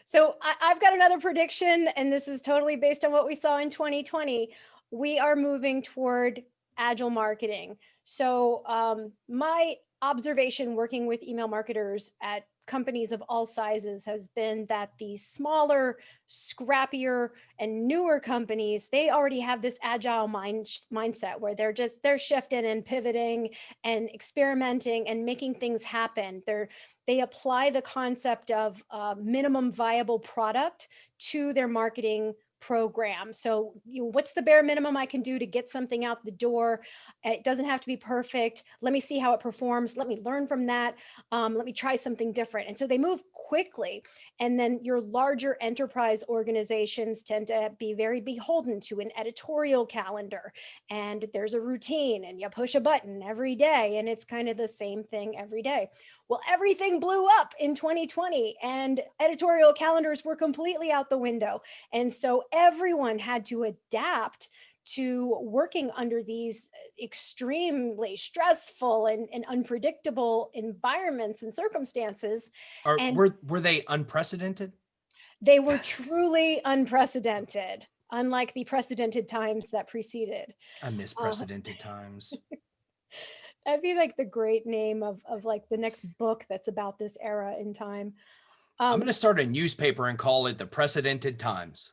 So I've got another prediction, and this is totally based on what we saw in 2020. We are moving toward agile marketing. So my observation working with email marketers at companies of all sizes has been that the smaller, scrappier, and newer companies, they already have this agile mindset where they're shifting and pivoting and experimenting and making things happen. They apply the concept of minimum viable product to their marketing program. So, what's the bare minimum I can do to get something out the door? It doesn't have to be perfect. Let me see how it performs. Let me learn from that. Let me try something different. And so they move quickly. And then your larger enterprise organizations tend to be very beholden to an editorial calendar. And there's a routine, and you push a button every day. And it's kind of the same thing every day. Well, everything blew up in 2020, and editorial calendars were completely out the window. And so everyone had to adapt to working under these extremely stressful and unpredictable environments and circumstances. And Were they unprecedented? they were truly unprecedented, unlike the precedented times that preceded. I miss precedented times. That'd be like the great name of like the next book that's about this era in time. I'm going to start a newspaper and call it the Precedented Times.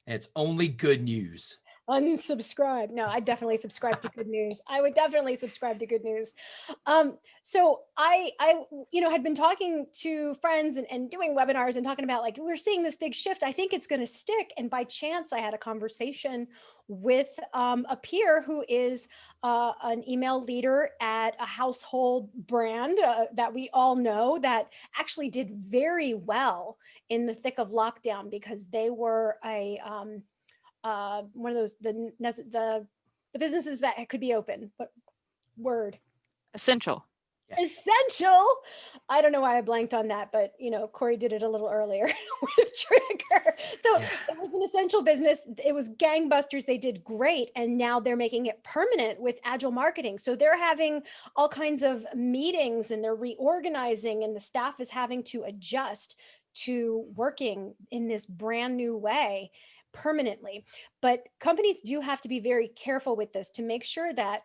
And it's only good news. Unsubscribe. No, I definitely subscribe to good news. I would definitely subscribe to good news. So I had been talking to friends and doing webinars and talking about like, we're seeing this big shift. I think it's going to stick. And by chance, I had a conversation with a peer who is an email leader at a household brand that we all know that actually did very well in the thick of lockdown because they were one of those the businesses that could be open. What word? Essential. Yeah. Essential. I don't know why I blanked on that, but Cory did it a little earlier with Trigger. So Yeah. It was an essential business. It was gangbusters. They did great. And now they're making it permanent with agile marketing. So they're having all kinds of meetings and they're reorganizing, and the staff is having to adjust to working in this brand new way permanently. But companies do have to be very careful with this to make sure that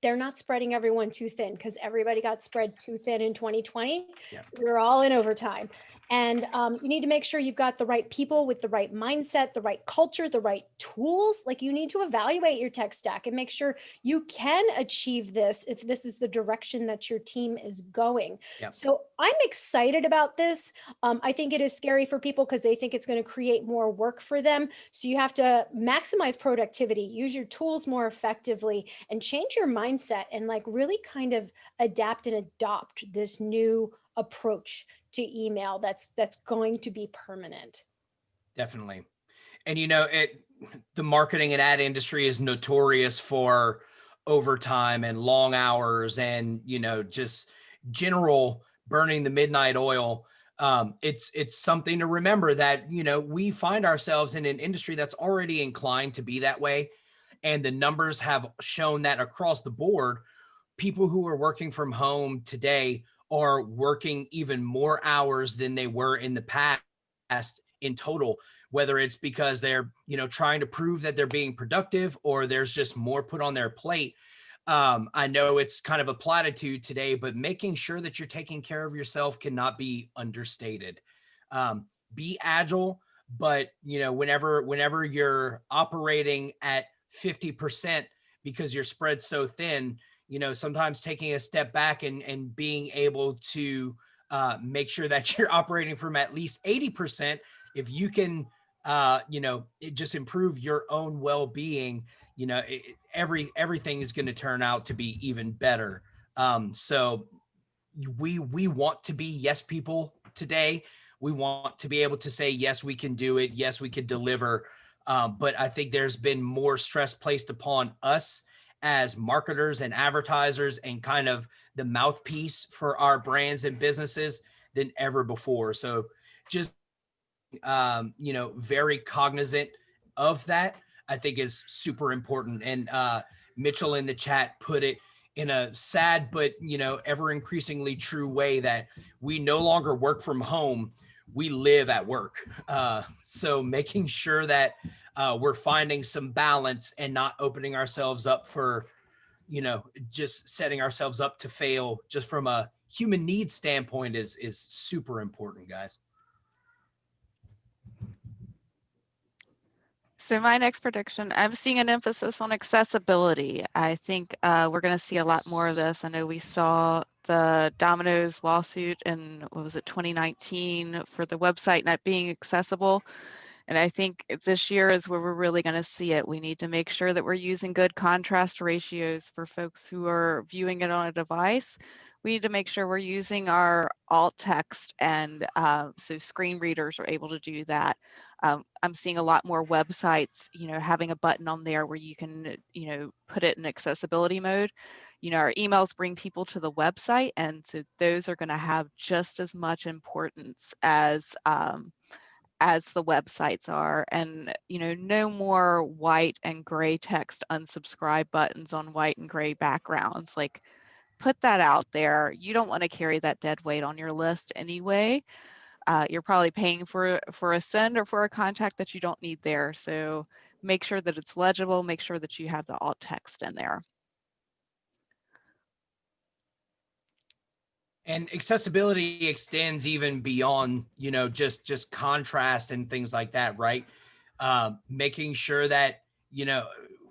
they're not spreading everyone too thin, because everybody got spread too thin in 2020. Yeah. We were all in overtime. And you need to make sure you've got the right people with the right mindset, the right culture, the right tools. Like, you need to evaluate your tech stack and make sure you can achieve this if this is the direction that your team is going. Yep. So I'm excited about this. I think it is scary for people because they think it's going to create more work for them. So you have to maximize productivity, use your tools more effectively, and change your mindset and like really kind of adapt and adopt this new approach to email that's going to be permanent. Definitely. And the marketing and ad industry is notorious for overtime and long hours and just general burning the midnight oil. It's something to remember that we find ourselves in an industry that's already inclined to be that way, and the numbers have shown that across the board. People who are working from home today are working even more hours than they were in the past in total, whether it's because they're, trying to prove that they're being productive or there's just more put on their plate. I know it's kind of a platitude today, but making sure that you're taking care of yourself cannot be understated. Be agile, but whenever you're operating at 50% because you're spread so thin, sometimes taking a step back and being able to make sure that you're operating from at least 80%. If you can just improve your own well-being, everything is going to turn out to be even better. So we want to be yes people today. We want to be able to say, yes, we can do it. Yes, we could deliver. But I think there's been more stress placed upon us as marketers and advertisers and kind of the mouthpiece for our brands and businesses than ever before. So just, very cognizant of that, I think is super important. And Mitchell in the chat put it in a sad but ever increasingly true way that we no longer work from home, we live at work. So making sure that we're finding some balance and not opening ourselves up for just setting ourselves up to fail just from a human needs standpoint is super important, guys. So my next prediction, I'm seeing an emphasis on accessibility. I think we're going to see a lot more of this. I know we saw the Domino's lawsuit in, what was it, 2019 for the website not being accessible. And I think this year is where we're really going to see it. We need to make sure that we're using good contrast ratios for folks who are viewing it on a device. We need to make sure we're using our alt text, and so screen readers are able to do that. I'm seeing a lot more websites, having a button on there where you can, put it in accessibility mode. Our emails bring people to the website, and so those are going to have just as much importance as the websites are. And no more white and gray text unsubscribe buttons on white and gray backgrounds. Like, put that out there. You don't want to carry that dead weight on your list anyway. You're probably paying for a send or for a contact that you don't need there. So make sure that it's legible, make sure that you have the alt text in there. And accessibility extends even beyond, just contrast and things like that, right? Making sure that,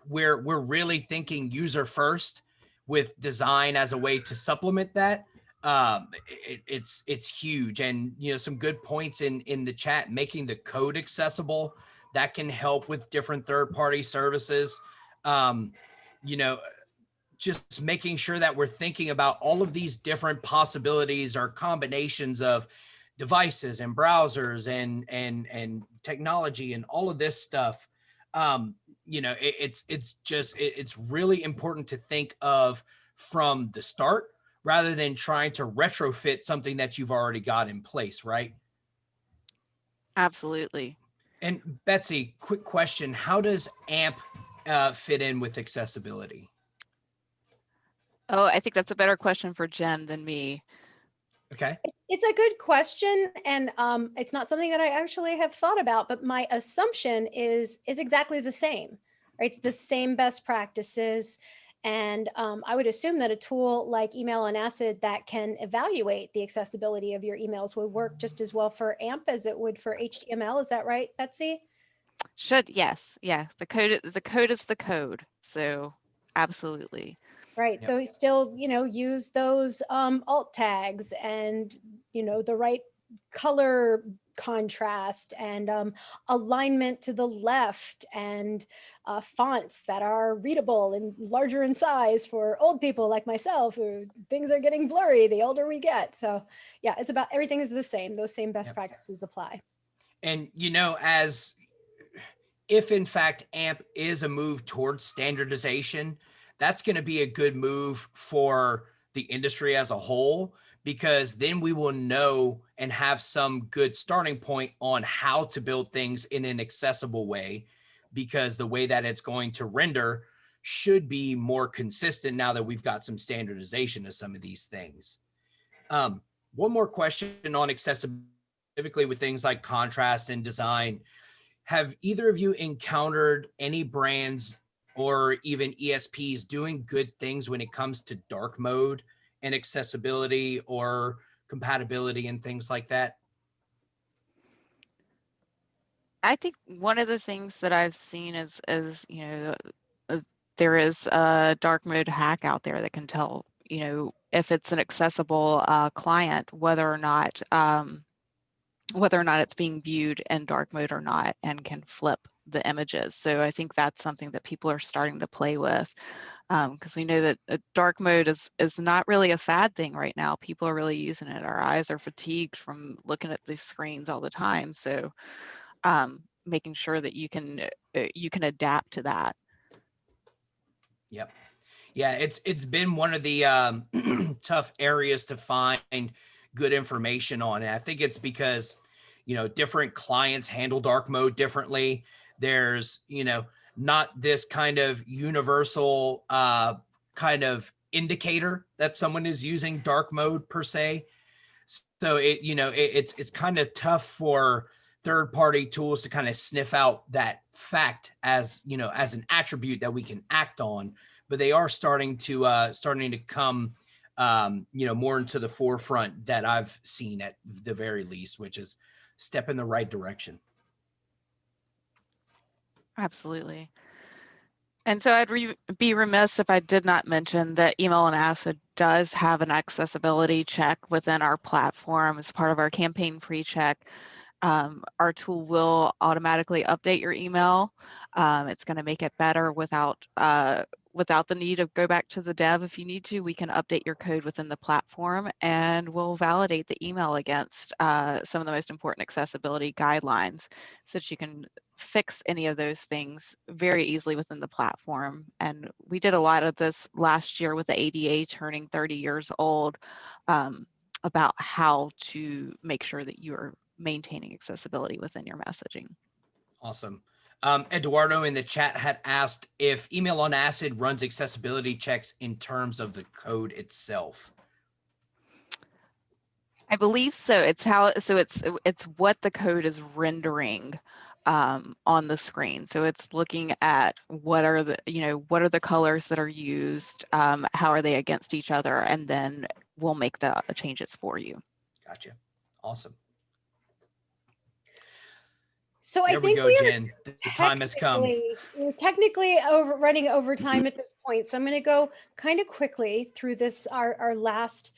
we're really thinking user first with design as a way to supplement that. It's huge. And, some good points in the chat, making the code accessible, that can help with different third-party services. Just making sure that we're thinking about all of these different possibilities or combinations of devices and browsers and technology and all of this stuff. It's really important to think of from the start rather than trying to retrofit something that you've already got in place, right? Absolutely. And Betsy, quick question: how does AMP fit in with accessibility? Oh, I think that's a better question for Jen than me. Okay. It's a good question, and it's not something that I actually have thought about, but my assumption is exactly the same, right? It's the same best practices. And I would assume that a tool like Email and Acid that can evaluate the accessibility of your emails would work just as well for AMP as it would for HTML. Is that right, Betsy? Yes. Yeah. The code is the code. So absolutely. Right. Yep. So still, use those alt tags and, the right color contrast and alignment to the left and fonts that are readable and larger in size for old people like myself, who things are getting blurry the older we get. So yeah, it's about everything is the same. Those same best practices apply. And, as if in fact AMP is a move towards standardization, that's going to be a good move for the industry as a whole, because then we will know and have some good starting point on how to build things in an accessible way, because the way that it's going to render should be more consistent now that we've got some standardization of some of these things. One more question on accessibility, specifically with things like contrast and design. Have either of you encountered any brands or even ESPs doing good things when it comes to dark mode and accessibility or compatibility and things like that? I think one of the things that I've seen is there is a dark mode hack out there that can tell, if it's an accessible client, whether or not whether or not it's being viewed in dark mode or not, and can flip the images. So I think that's something that people are starting to play with, because we know that dark mode is not really a fad thing right now. People are really using it. Our eyes are fatigued from looking at these screens all the time. So making sure that you can adapt to that. Yep. Yeah, it's been one of the tough areas to find good information on. And I think it's because, different clients handle dark mode differently. There's, not this kind of universal kind of indicator that someone is using dark mode per se. So it's kind of tough for third party tools to kind of sniff out that fact as, as an attribute that we can act on. But they are starting to come more into the forefront that I've seen at the very least, which is step in the right direction. Absolutely. And so I'd be remiss if I did not mention that Email and Acid does have an accessibility check within our platform as part of our campaign pre-check. Our tool will automatically update your email. It's going to make it better without the need to go back to the dev. If you need to, we can update your code within the platform, and we'll validate the email against some of the most important accessibility guidelines, so that you can fix any of those things very easily within the platform. And we did a lot of this last year with the ADA turning 30 years old, about how to make sure that you are maintaining accessibility within your messaging. Awesome. Eduardo in the chat had asked if Email on Acid runs accessibility checks in terms of the code itself. I believe so. It's what the code is rendering on the screen. So it's looking at what are the colors that are used, how are they against each other, and then we'll make the changes for you. Gotcha. Awesome. So there I think we go, we Jen. The time has come. We're technically running over time at this point. So I'm going to go kind of quickly through this, our last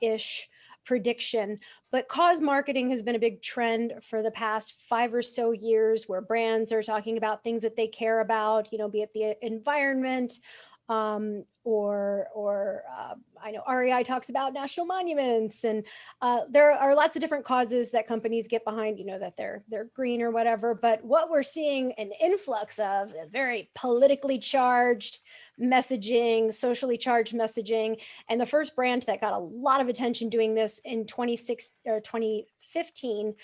ish prediction. But cause marketing has been a big trend for the past 5 or so years, where brands are talking about things that they care about, be it the environment, or I know REI talks about national monuments, and there are lots of different causes that companies get behind, that they're green or whatever. But what we're seeing an influx of very politically charged messaging, socially charged messaging. And the first brand that got a lot of attention doing this in 2015,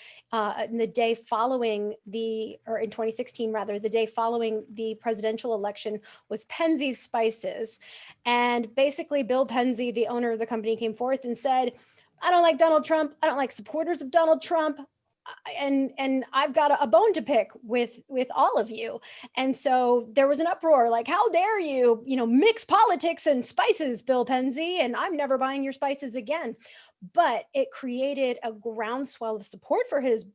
in the day following in 2016 rather, the day following the presidential election, was Penzeys Spices. And basically Bill Penzy, the owner of the company, came forth and said, I don't like Donald Trump. I don't like supporters of Donald Trump. And I've got a bone to pick with all of you. And so there was an uproar, like, how dare you, mix politics and spices, Bill Penzy, and I'm never buying your spices again. But it created a groundswell of support for his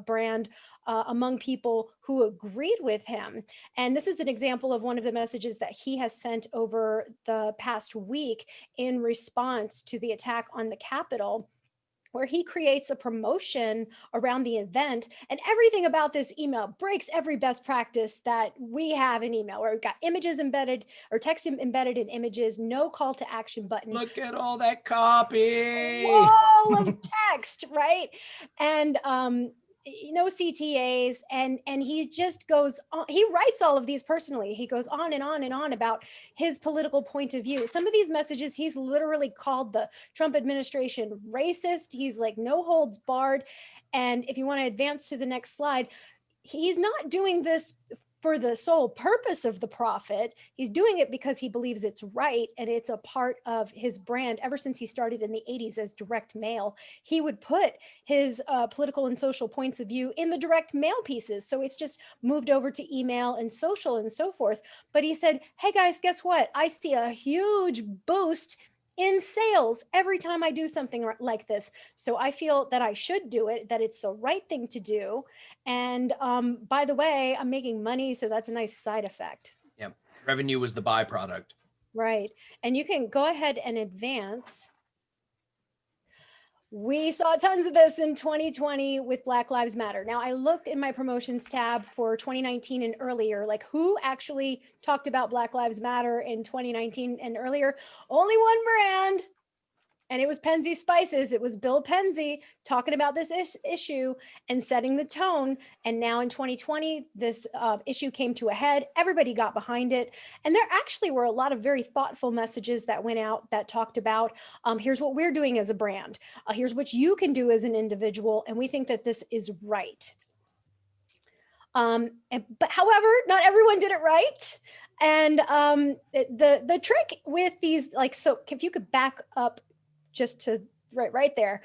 brand among people who agreed with him. And this is an example of one of the messages that he has sent over the past week in response to the attack on the Capitol, where he creates a promotion around the event. And everything about this email breaks every best practice that we have in email, where we've got images embedded, or text embedded in images, no call to action button. Look at all that copy. Wall of text, right? And no CTAs, and he just goes on, he writes all of these personally. He goes on and on and on about his political point of view. Some of these messages, he's literally called the Trump administration racist. He's like, no holds barred. And if you want to advance to the next slide, he's not doing this for the sole purpose of the profit. He's doing it because he believes it's right, and it's a part of his brand. Ever since he started in the 80s as direct mail, he would put his political and social points of view in the direct mail pieces. So it's just moved over to email and social and so forth. But he said, hey guys, guess what? I see a huge boost in sales every time I do something like this. So I feel that I should do it, that it's the right thing to do. And by the way, I'm making money, so that's a nice side effect. Yep. Revenue was the byproduct. Right. And you can go ahead and advance. We saw tons of this in 2020 with Black Lives Matter. Now, I looked in my promotions tab for 2019 and earlier, like who actually talked about Black Lives Matter in 2019 and earlier. Only one brand, and it was Penzi Spices. It was Bill Penzi talking about this issue and setting the tone. And now in 2020, this issue came to a head. Everybody got behind it. And there actually were a lot of very thoughtful messages that went out that talked about, here's what we're doing as a brand. Here's what you can do as an individual. And we think that this is right. But however, not everyone did it right. And the trick with these, like, so if you could back up just to right there,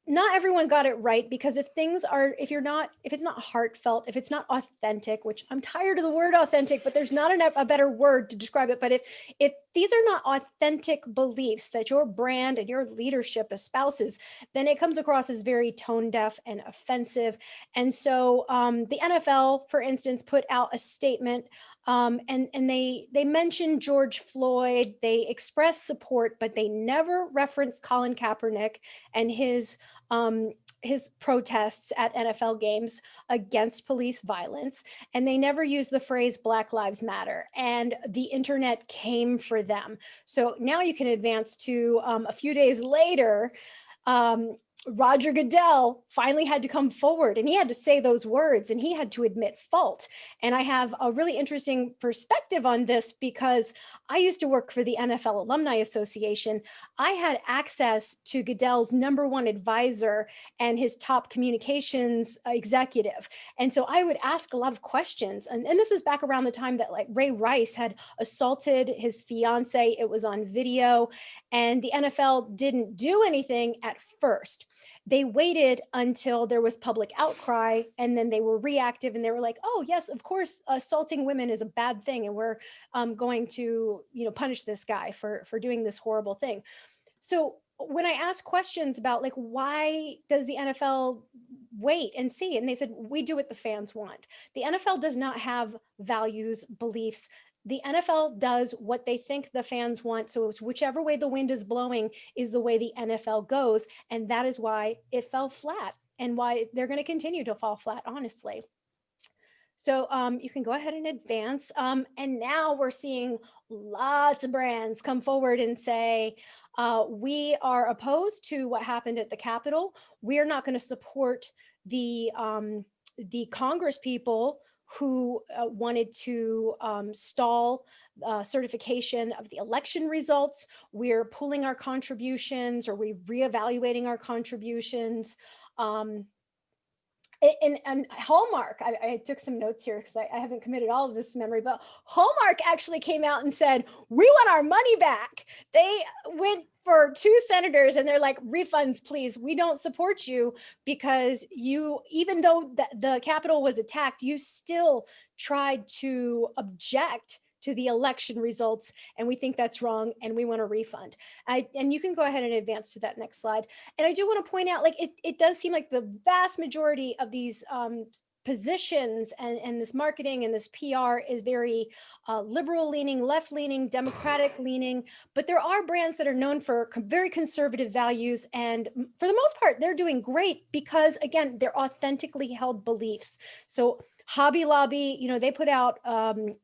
not everyone got it right, because if it's not heartfelt, if it's not authentic, which I'm tired of the word authentic, but there's not a better word to describe it. But if these are not authentic beliefs that your brand and your leadership espouses, then it comes across as very tone deaf and offensive. And so the NFL, for instance, put out a statement, and they mentioned George Floyd. They expressed support, but they never referenced Colin Kaepernick and his protests at NFL games against police violence. And they never used the phrase Black Lives Matter, and the internet came for them. So now you can advance to a few days later, Roger Goodell finally had to come forward, and he had to say those words, and he had to admit fault. And I have a really interesting perspective on this because I used to work for the NFL Alumni Association. I had access to Goodell's #1 advisor and his top communications executive. And so I would ask a lot of questions. And this was back around the time that, like, Ray Rice had assaulted his fiance. It was on video, and the NFL didn't do anything at first. They waited until there was public outcry, and then they were reactive, and they were like, oh yes, of course, assaulting women is a bad thing, and we're going to, punish this guy for doing this horrible thing. So when I asked questions about, like, why does the NFL wait and see? And they said, we do what the fans want. The NFL does not have values, beliefs. The NFL does what they think the fans want. So it's whichever way the wind is blowing is the way the NFL goes. And that is why it fell flat, and why they're going to continue to fall flat, honestly. So you can go ahead and advance. And now we're seeing lots of brands come forward and say, we are opposed to what happened at the Capitol. We are not going to support the Congress people who wanted to stall certification of the election results. We're pulling our contributions, or we're reevaluating our contributions. And Hallmark, I took some notes here because I haven't committed all of this to memory, but Hallmark actually came out and said, we want our money back. They went for 2 senators and they're like, refunds, please. We don't support you because you, even though the Capitol was attacked, you still tried to object to the election results, and we think that's wrong, and we want a refund. And you can go ahead and advance to that next slide. And I do want to point out, like, it does seem like the vast majority of these positions and this marketing and this PR is very liberal leaning, left leaning, democratic leaning, but there are brands that are known for very conservative values. And for the most part, they're doing great because, again, they're authentically held beliefs. So Hobby Lobby, they put out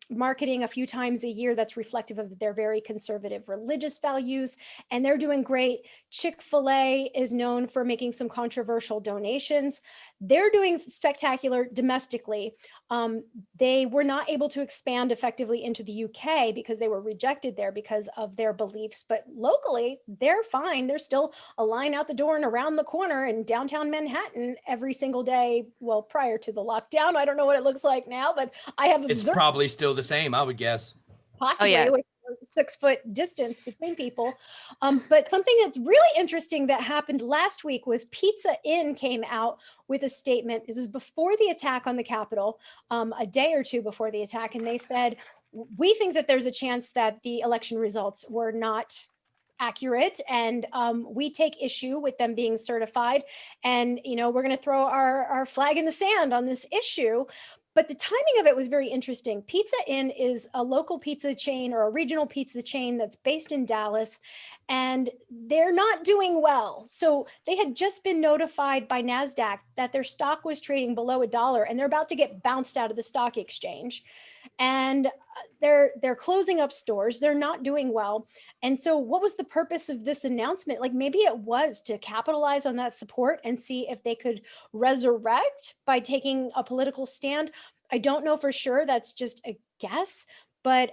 marketing a few times a year that's reflective of their very conservative religious values, and they're doing great. Chick-fil-A is known for making some controversial donations. They're doing spectacular domestically. They were not able to expand effectively into the UK because they were rejected there because of their beliefs, but locally, they're fine. There's still a line out the door and around the corner in downtown Manhattan every single day. Well, prior to the lockdown, I don't know what it looks like now, but I have observed. It's probably still the same, I would guess. Possibly with a 6-foot distance between people. But something that's really interesting that happened last week was Pizza Inn came out with a statement. This was before the attack on the Capitol, a day or two before the attack. And they said, we think that there's a chance that the election results were not accurate, and we take issue with them being certified. And, we're going to throw our flag in the sand on this issue. But the timing of it was very interesting. Pizza Inn is a local pizza chain, or a regional pizza chain that's based in Dallas. and they're not doing well. So they had just been notified by NASDAQ that their stock was trading below $1 and they're about to get bounced out of the stock exchange. And they're closing up stores. They're not doing well. And so what was the purpose of this announcement? Like maybe it was to capitalize on that support and see if they could resurrect by taking a political stand. I don't know for sure. That's just a guess, but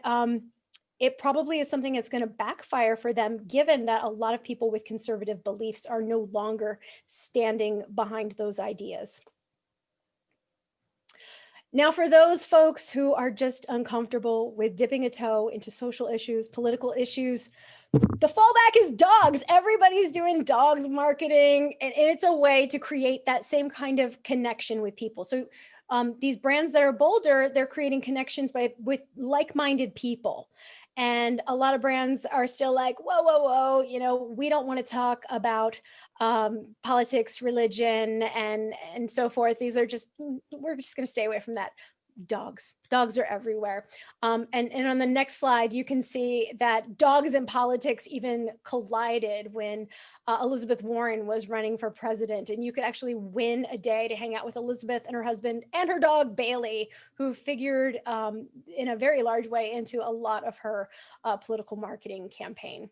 it probably is something that's going to backfire for them, given that a lot of people with conservative beliefs are no longer standing behind those ideas. Now, for those folks who are just uncomfortable with dipping a toe into social issues, political issues, the fallback is dogs. Everybody's doing dogs marketing, and it's a way to create that same kind of connection with people. So these brands that are bolder, they're creating connections with like-minded people. And a lot of brands are still like, whoa, whoa, whoa, you know, we don't want to talk about politics, religion, and so forth. These are just, we're just going to stay away from that. Dogs are everywhere. And on the next slide, you can see that dogs and politics even collided when Elizabeth Warren was running for president. And you could actually win a day to hang out with Elizabeth and her husband and her dog, Bailey, who figured in a very large way into a lot of her political marketing campaign.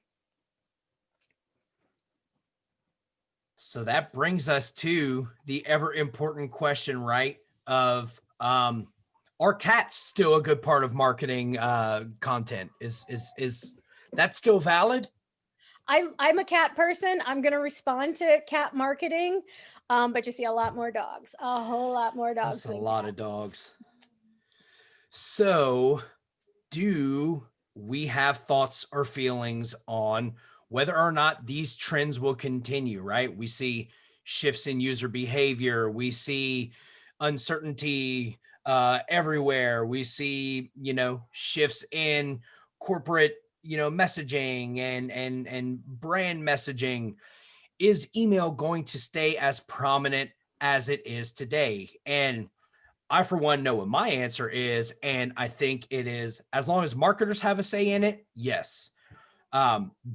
So that brings us to the ever important question, right? Of are cats still a good part of marketing content? Is that still valid? I'm a cat person. I'm going to respond to cat marketing, but you see a lot more dogs, a whole lot more dogs. That's a lot of dogs. So do we have thoughts or feelings on whether or not these trends will continue, right? We see shifts in user behavior. We see uncertainty everywhere. We see, shifts in corporate, messaging and brand messaging. Is email going to stay as prominent as it is today? And I, for one, know what my answer is. And I think it is, as long as marketers have a say in it, yes.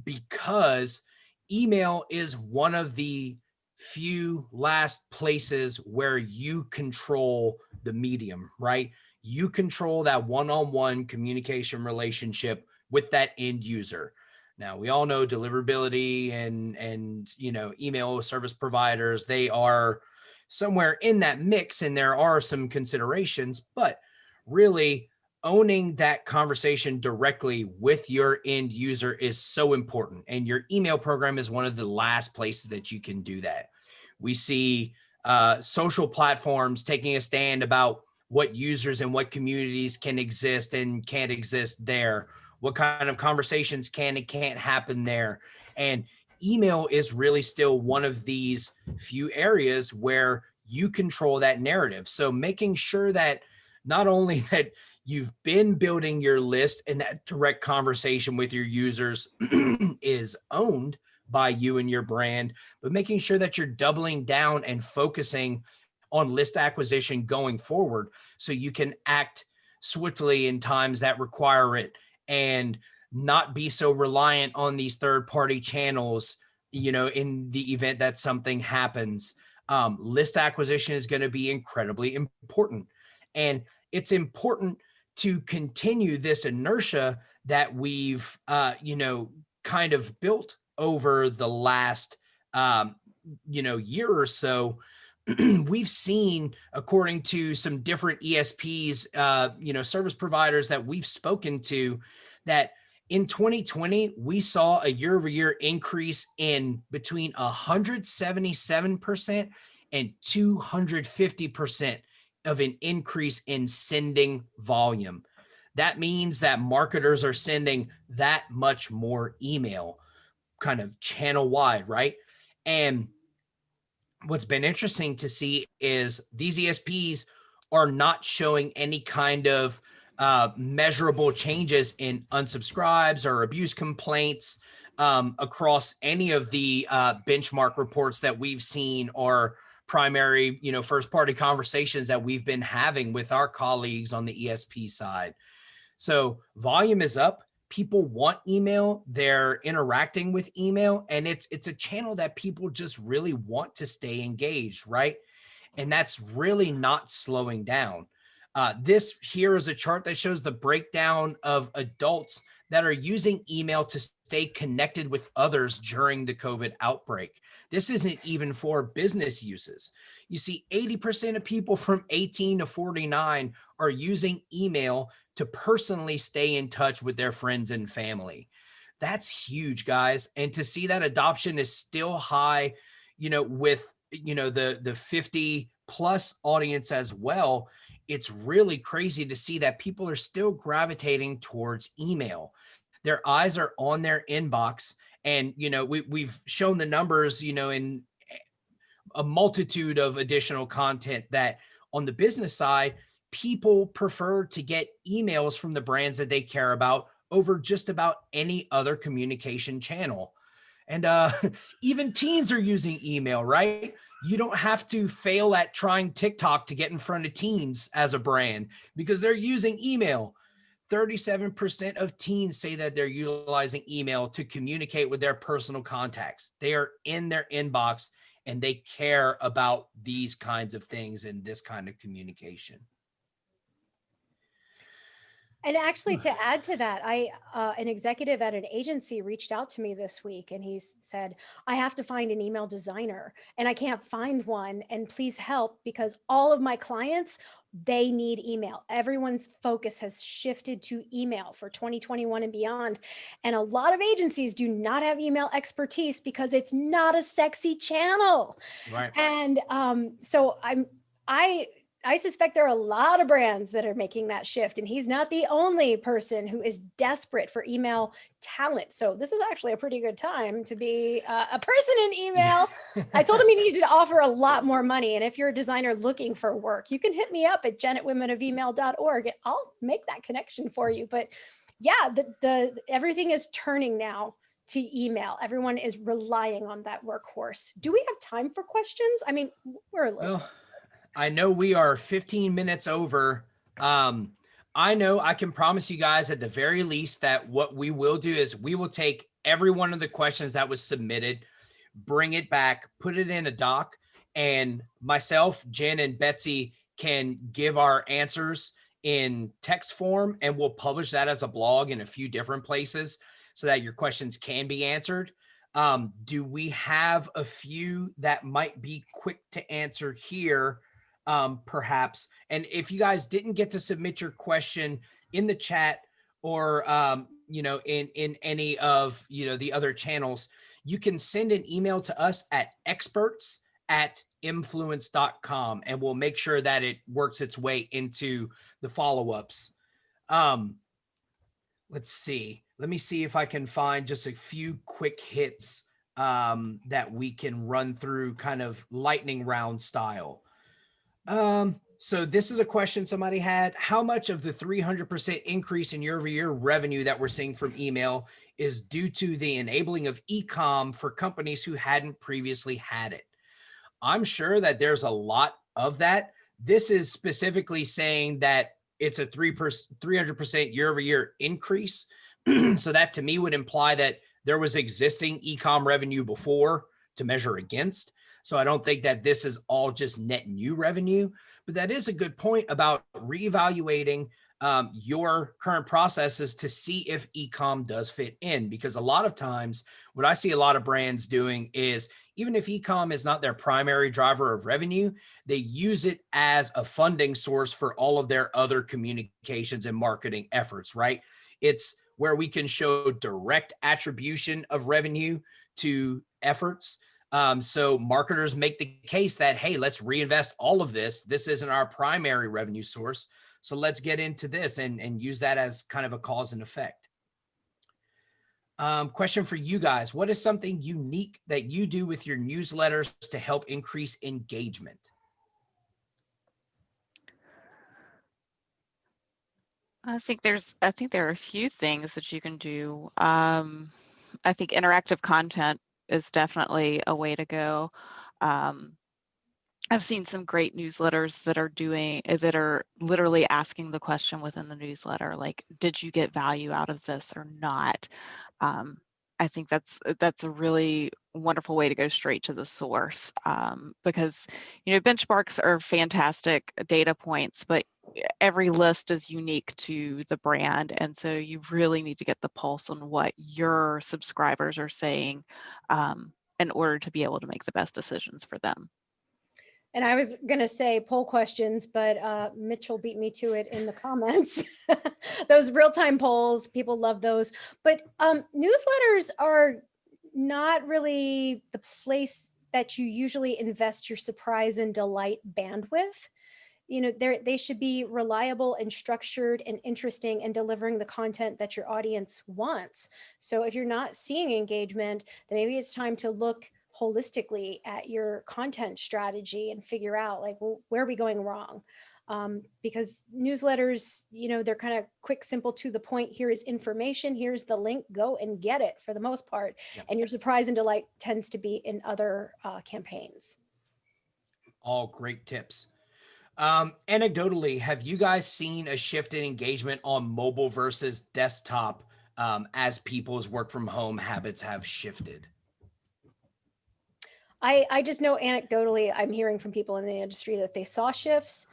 Because email is one of the few last places where you control the medium, right? You control that one-on-one communication relationship with that end user. Now, we all know deliverability and email service providers, they are somewhere in that mix, and there are some considerations, but really owning that conversation directly with your end user is so important. And your email program is one of the last places that you can do that. We see social platforms taking a stand about what users and what communities can exist and can't exist there, what kind of conversations can and can't happen there. And email is really still one of these few areas where you control that narrative. So making sure that not only that you've been building your list and that direct conversation with your users is owned by you and your brand, but making sure that you're doubling down and focusing on list acquisition going forward so you can act swiftly in times that require it and not be so reliant on these third-party channels, in the event that something happens. List acquisition is going to be incredibly important. And it's important to continue this inertia that we've, kind of built over the last, year or so. We've seen, according to some different ESPs, service providers that we've spoken to, that in 2020, we saw a year-over-year increase in between 177% and 250% of an increase in sending volume. That means that marketers are sending that much more email, kind of channel wide, right? And what's been interesting to see is these ESPs are not showing any kind of measurable changes in unsubscribes or abuse complaints across any of the benchmark reports that we've seen or primary, first party conversations that we've been having with our colleagues on the ESP side. So volume is up, people want email, they're interacting with email, and it's a channel that people just really want to stay engaged, right? And that's really not slowing down. This here is a chart that shows the breakdown of adults that are using email to stay connected with others during the COVID outbreak. This isn't even for business uses. You see, 80% of people from 18 to 49 are using email to personally stay in touch with their friends and family. That's huge, guys. And to see that adoption is still high, with, the 50 plus audience as well, it's really crazy to see that people are still gravitating towards email. Their eyes are on their inbox. And, we've shown the numbers, in a multitude of additional content that on the business side, people prefer to get emails from the brands that they care about over just about any other communication channel. And even teens are using email, right? You don't have to fail at trying TikTok to get in front of teens as a brand because they're using email. 37% of teens say that they're utilizing email to communicate with their personal contacts. They are in their inbox and they care about these kinds of things and this kind of communication. And actually, to add to that, an executive at an agency reached out to me this week, and he said, I have to find an email designer and I can't find one, and please help because all of my clients, they need email. Everyone's focus has shifted to email for 2021 and beyond. And a lot of agencies do not have email expertise because it's not a sexy channel. Right. And so I suspect there are a lot of brands that are making that shift, and he's not the only person who is desperate for email talent. So this is actually a pretty good time to be a person in email. I told him he needed to offer a lot more money. And if you're a designer looking for work, you can hit me up at jen@womenofemail.org. I'll make that connection for you. But yeah, the everything is turning now to email. Everyone is relying on that workhorse. Do we have time for questions? I mean, we're a little. Well, I know we are 15 minutes over. I know I can promise you guys at the very least that what we will do is we will take every one of the questions that was submitted, bring it back, put it in a doc, and myself, Jen, and Betsy can give our answers in text form, and we'll publish that as a blog in a few different places so that your questions can be answered. Do we have a few that might be quick to answer here? Perhaps. And if you guys didn't get to submit your question in the chat or, in any of, the other channels, you can send an email to us at experts@influence.com, and we'll make sure that it works its way into the follow-ups. Let's see. Let me see if I can find just a few quick hits that we can run through kind of lightning round style. So this is a question somebody had. How much of the 300% increase in year-over-year revenue that we're seeing from email is due to the enabling of e-com for companies who hadn't previously had it? I'm sure that there's a lot of that. This is specifically saying that it's a 300% year-over-year increase. So that to me would imply that there was existing e-com revenue before to measure against. So I don't think that this is all just net new revenue, but that is a good point about reevaluating your current processes to see if e-com does fit in. Because a lot of times what I see a lot of brands doing is even if e-com is not their primary driver of revenue, they use it as a funding source for all of their other communications and marketing efforts, right? It's where we can show direct attribution of revenue to efforts. So marketers make the case that, hey, let's reinvest all of this. This isn't our primary revenue source. So let's get into this and use that as kind of a cause and effect. Question for you guys. What is something unique that you do with your newsletters to help increase engagement? I think there are a few things that you can do. I think interactive content is definitely a way to go. I've seen some great newsletters that are literally asking the question within the newsletter, like, did you get value out of this or not? I think that's a really wonderful way to go straight to the source, because benchmarks are fantastic data points, but every list is unique to the brand, and so you really need to get the pulse on what your subscribers are saying in order to be able to make the best decisions for them. And I was going to say poll questions, but Mitchell beat me to it in the comments. Those real-time polls, people love those. But newsletters are not really the place that you usually invest your surprise and delight bandwidth. They should be reliable and structured and interesting and delivering the content that your audience wants. So if you're not seeing engagement, then maybe it's time to look holistically at your content strategy and figure out, like, well, where are we going wrong? Because newsletters, they're kind of quick, simple, to the point. Here is information. Here's the link. Go and get it, for the most part. Yep. And your surprise and delight tends to be in other campaigns. All great tips. Anecdotally, have you guys seen a shift in engagement on mobile versus desktop as people's work from home habits have shifted? I just know anecdotally, I'm hearing from people in the industry that they saw shifts.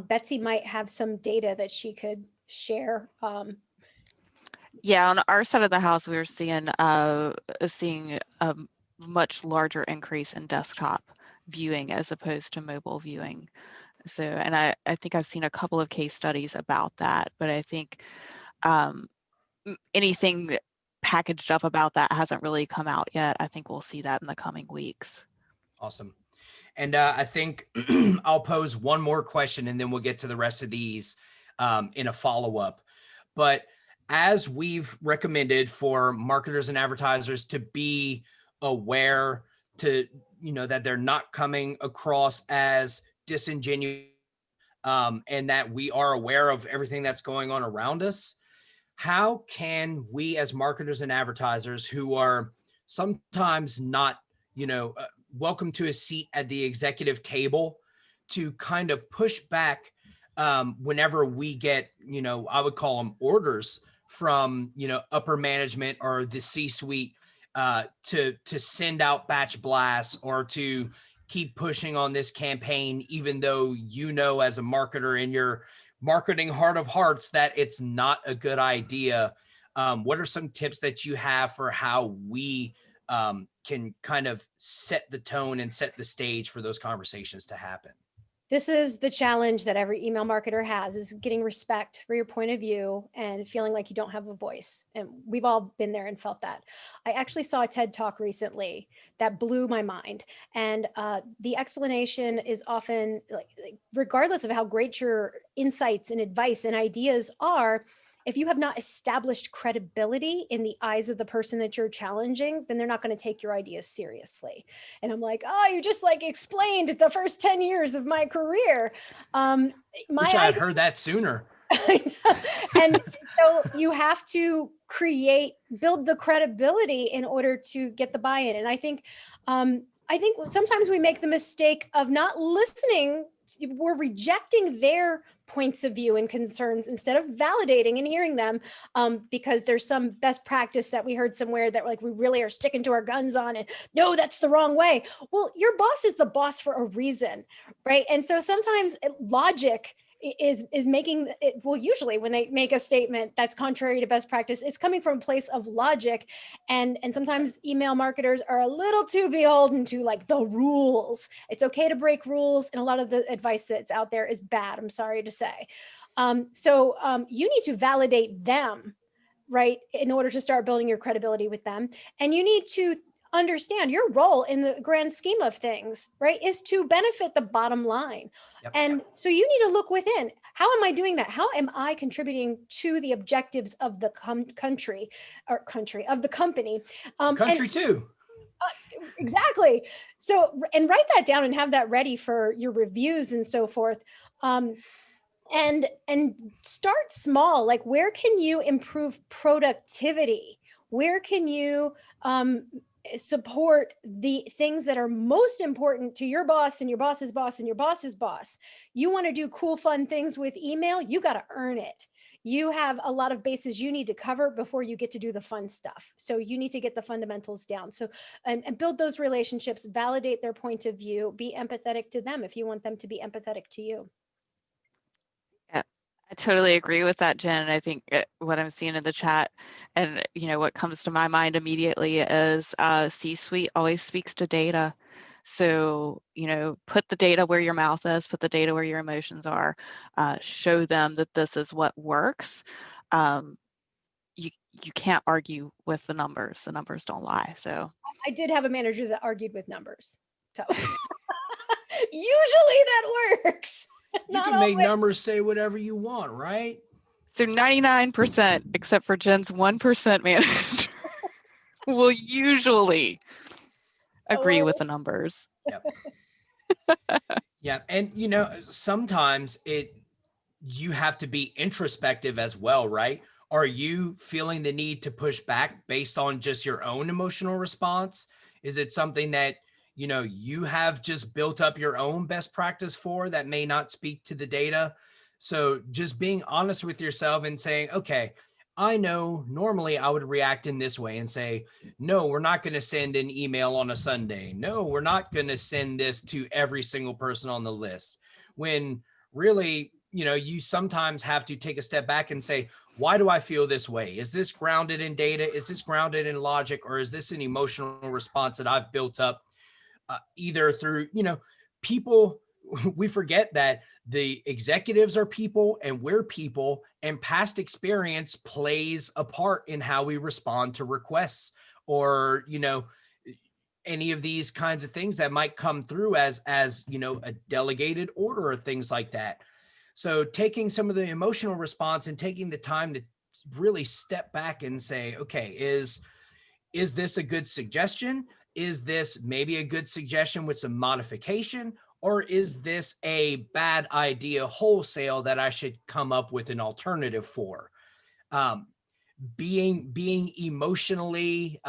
Betsy might have some data that she could share. Yeah, on our side of the house, we were seeing a much larger increase in desktop viewing as opposed to mobile viewing. So, and I think I've seen a couple of case studies about that, but I think anything packaged up about that hasn't really come out yet. I think we'll see that in the coming weeks. Awesome. And I think I'll pose one more question and then we'll get to the rest of these in a follow-up. But as we've recommended for marketers and advertisers to be aware to, that they're not coming across as disingenuous and that we are aware of everything that's going on around us, how can we as marketers and advertisers who are sometimes not, welcome to a seat at the executive table to kind of push back whenever we get, I would call them orders from, upper management or the C-suite to send out batch blasts or to keep pushing on this campaign, even though, as a marketer in your marketing heart of hearts, that it's not a good idea. What are some tips that you have for how we can kind of set the tone and set the stage for those conversations to happen? This is the challenge that every email marketer has, is getting respect for your point of view and feeling like you don't have a voice. And we've all been there and felt that. I actually saw a TED Talk recently that blew my mind. And the explanation is often, like, regardless of how great your insights and advice and ideas are, if you have not established credibility in the eyes of the person that you're challenging, then they're not going to take your ideas seriously. And I'm like, oh, you just explained the first 10 years of my career. Wish I had heard that sooner. And so you have to build the credibility in order to get the buy-in. And I think sometimes we make the mistake of not listening. We're rejecting their points of view and concerns instead of validating and hearing them, because there's some best practice that we heard somewhere that we really are sticking to our guns on, and no, that's the wrong way. Well, your boss is the boss for a reason, right? And so sometimes logic is making it. Well, usually when they make a statement that's contrary to best practice, it's coming from a place of logic. And sometimes email marketers are a little too beholden to the rules. It's okay to break rules. And a lot of the advice that's out there is bad, I'm sorry to say. So you need to validate them, right, in order to start building your credibility with them. And you need to understand your role in the grand scheme of things, right, is to benefit the bottom line. Yep. And so you need to look within. How am I doing that? How am I contributing to the objectives of the country of the company? Country too. Exactly. So, and write that down and have that ready for your reviews and so forth. And start small. Where can you improve productivity? Where can you support the things that are most important to your boss and your boss's boss and your boss's boss. You want to do cool, fun things with email, you got to earn it. You have a lot of bases you need to cover before you get to do the fun stuff. So you need to get the fundamentals down. So, and build those relationships, validate their point of view, be empathetic to them if you want them to be empathetic to you. Yeah, I totally agree with that, Jen. And I think what I'm seeing in the chat, and what comes to my mind immediately is C-suite always speaks to data. So, put the data where your mouth is, put the data where your emotions are, show them that this is what works. You can't argue with the numbers. The numbers don't lie. So I did have a manager that argued with numbers. So usually that works. You can make numbers say whatever you want, right? So 99%, except for Jen's 1% manager, will usually agree with the numbers. Yep. Yeah. And sometimes you have to be introspective as well, right? Are you feeling the need to push back based on just your own emotional response? Is it something that you have just built up your own best practice for that may not speak to the data? So just being honest with yourself and saying, okay, I know normally I would react in this way and say, no, we're not going to send an email on a Sunday. No, we're not going to send this to every single person on the list. When really, you sometimes have to take a step back and say, why do I feel this way? Is this grounded in data? Is this grounded in logic? Or is this an emotional response that I've built up either through, people? We forget that the executives are people and we're people, and past experience plays a part in how we respond to requests or, any of these kinds of things that might come through as a delegated order or things like that. So taking some of the emotional response and taking the time to really step back and say, okay, is this a good suggestion? Is this maybe a good suggestion with some modification? Or is this a bad idea wholesale that I should come up with an alternative for? Being emotionally,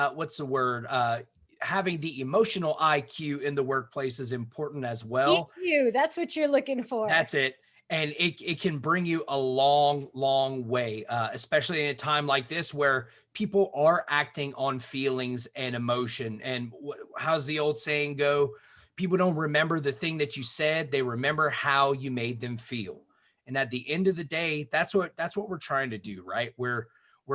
having the emotional IQ in the workplace is important as well. EQ, that's what you're looking for. That's it. And it can bring you a long, long way, especially in a time like this where people are acting on feelings and emotion. And how's the old saying go? People don't remember the thing that you said. They remember how you made them feel. And at the end of the day, that's what we're trying to do, right? We're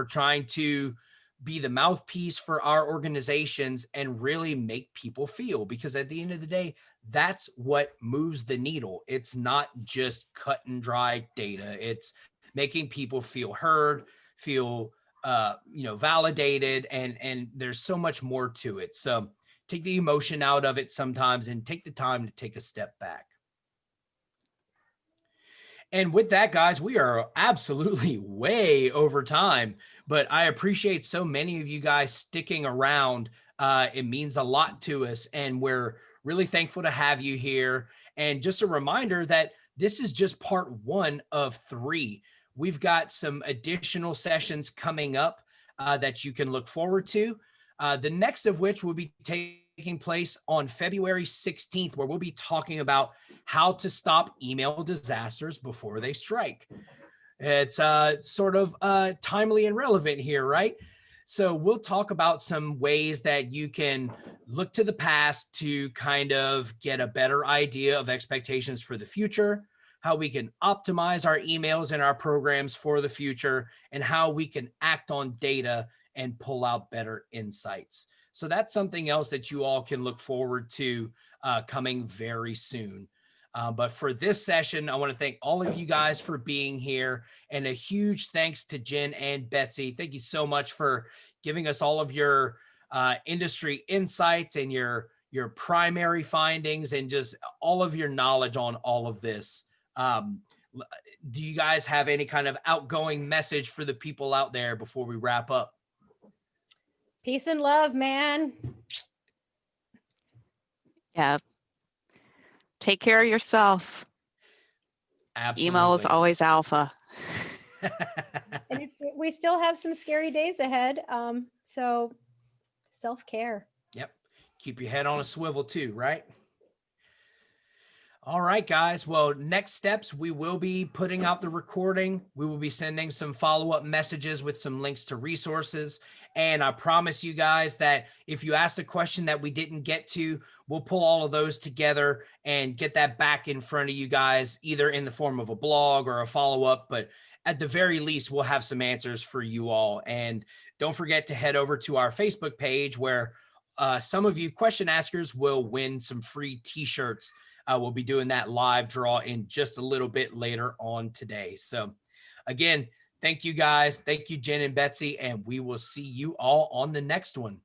trying to be the mouthpiece for our organizations and really make people feel, because at the end of the day, that's what moves the needle. It's not just cut and dry data. It's making people feel heard, feel validated, and there's so much more to it. So take the emotion out of it sometimes and take the time to take a step back. And with that, guys, we are absolutely way over time, but I appreciate so many of you guys sticking around. It means a lot to us, and we're really thankful to have you here. And just a reminder that this is just part 1 of 3. We've got some additional sessions coming up that you can look forward to. The next of which will be taking place on February 16th, where we'll be talking about how to stop email disasters before they strike. It's sort of timely and relevant here, right? So we'll talk about some ways that you can look to the past to kind of get a better idea of expectations for the future, how we can optimize our emails and our programs for the future, and how we can act on data and pull out better insights. So that's something else that you all can look forward to coming very soon. But for this session, I want to thank all of you guys for being here, and a huge thanks to Jen and Betsy. Thank you so much for giving us all of your industry insights and your primary findings and just all of your knowledge on all of this. Do you guys have any kind of outgoing message for the people out there before we wrap up? Peace and love, man. Yeah. Take care of yourself. Absolutely. Email is always alpha. And we still have some scary days ahead. So self-care. Yep. keep your head on a swivel too, right? All right, guys. Well, next steps, we will be putting out the recording. We will be sending some follow-up messages with some links to resources. And I promise you guys that if you asked a question that we didn't get to, we'll pull all of those together and get that back in front of you guys, either in the form of a blog or a follow-up. But at the very least, we'll have some answers for you all. And don't forget to head over to our Facebook page where some of you question askers will win some free t-shirts. We'll be doing that live draw in just a little bit later on today. So again, thank you guys. Thank you, Jen and Betsy, and we will see you all on the next one.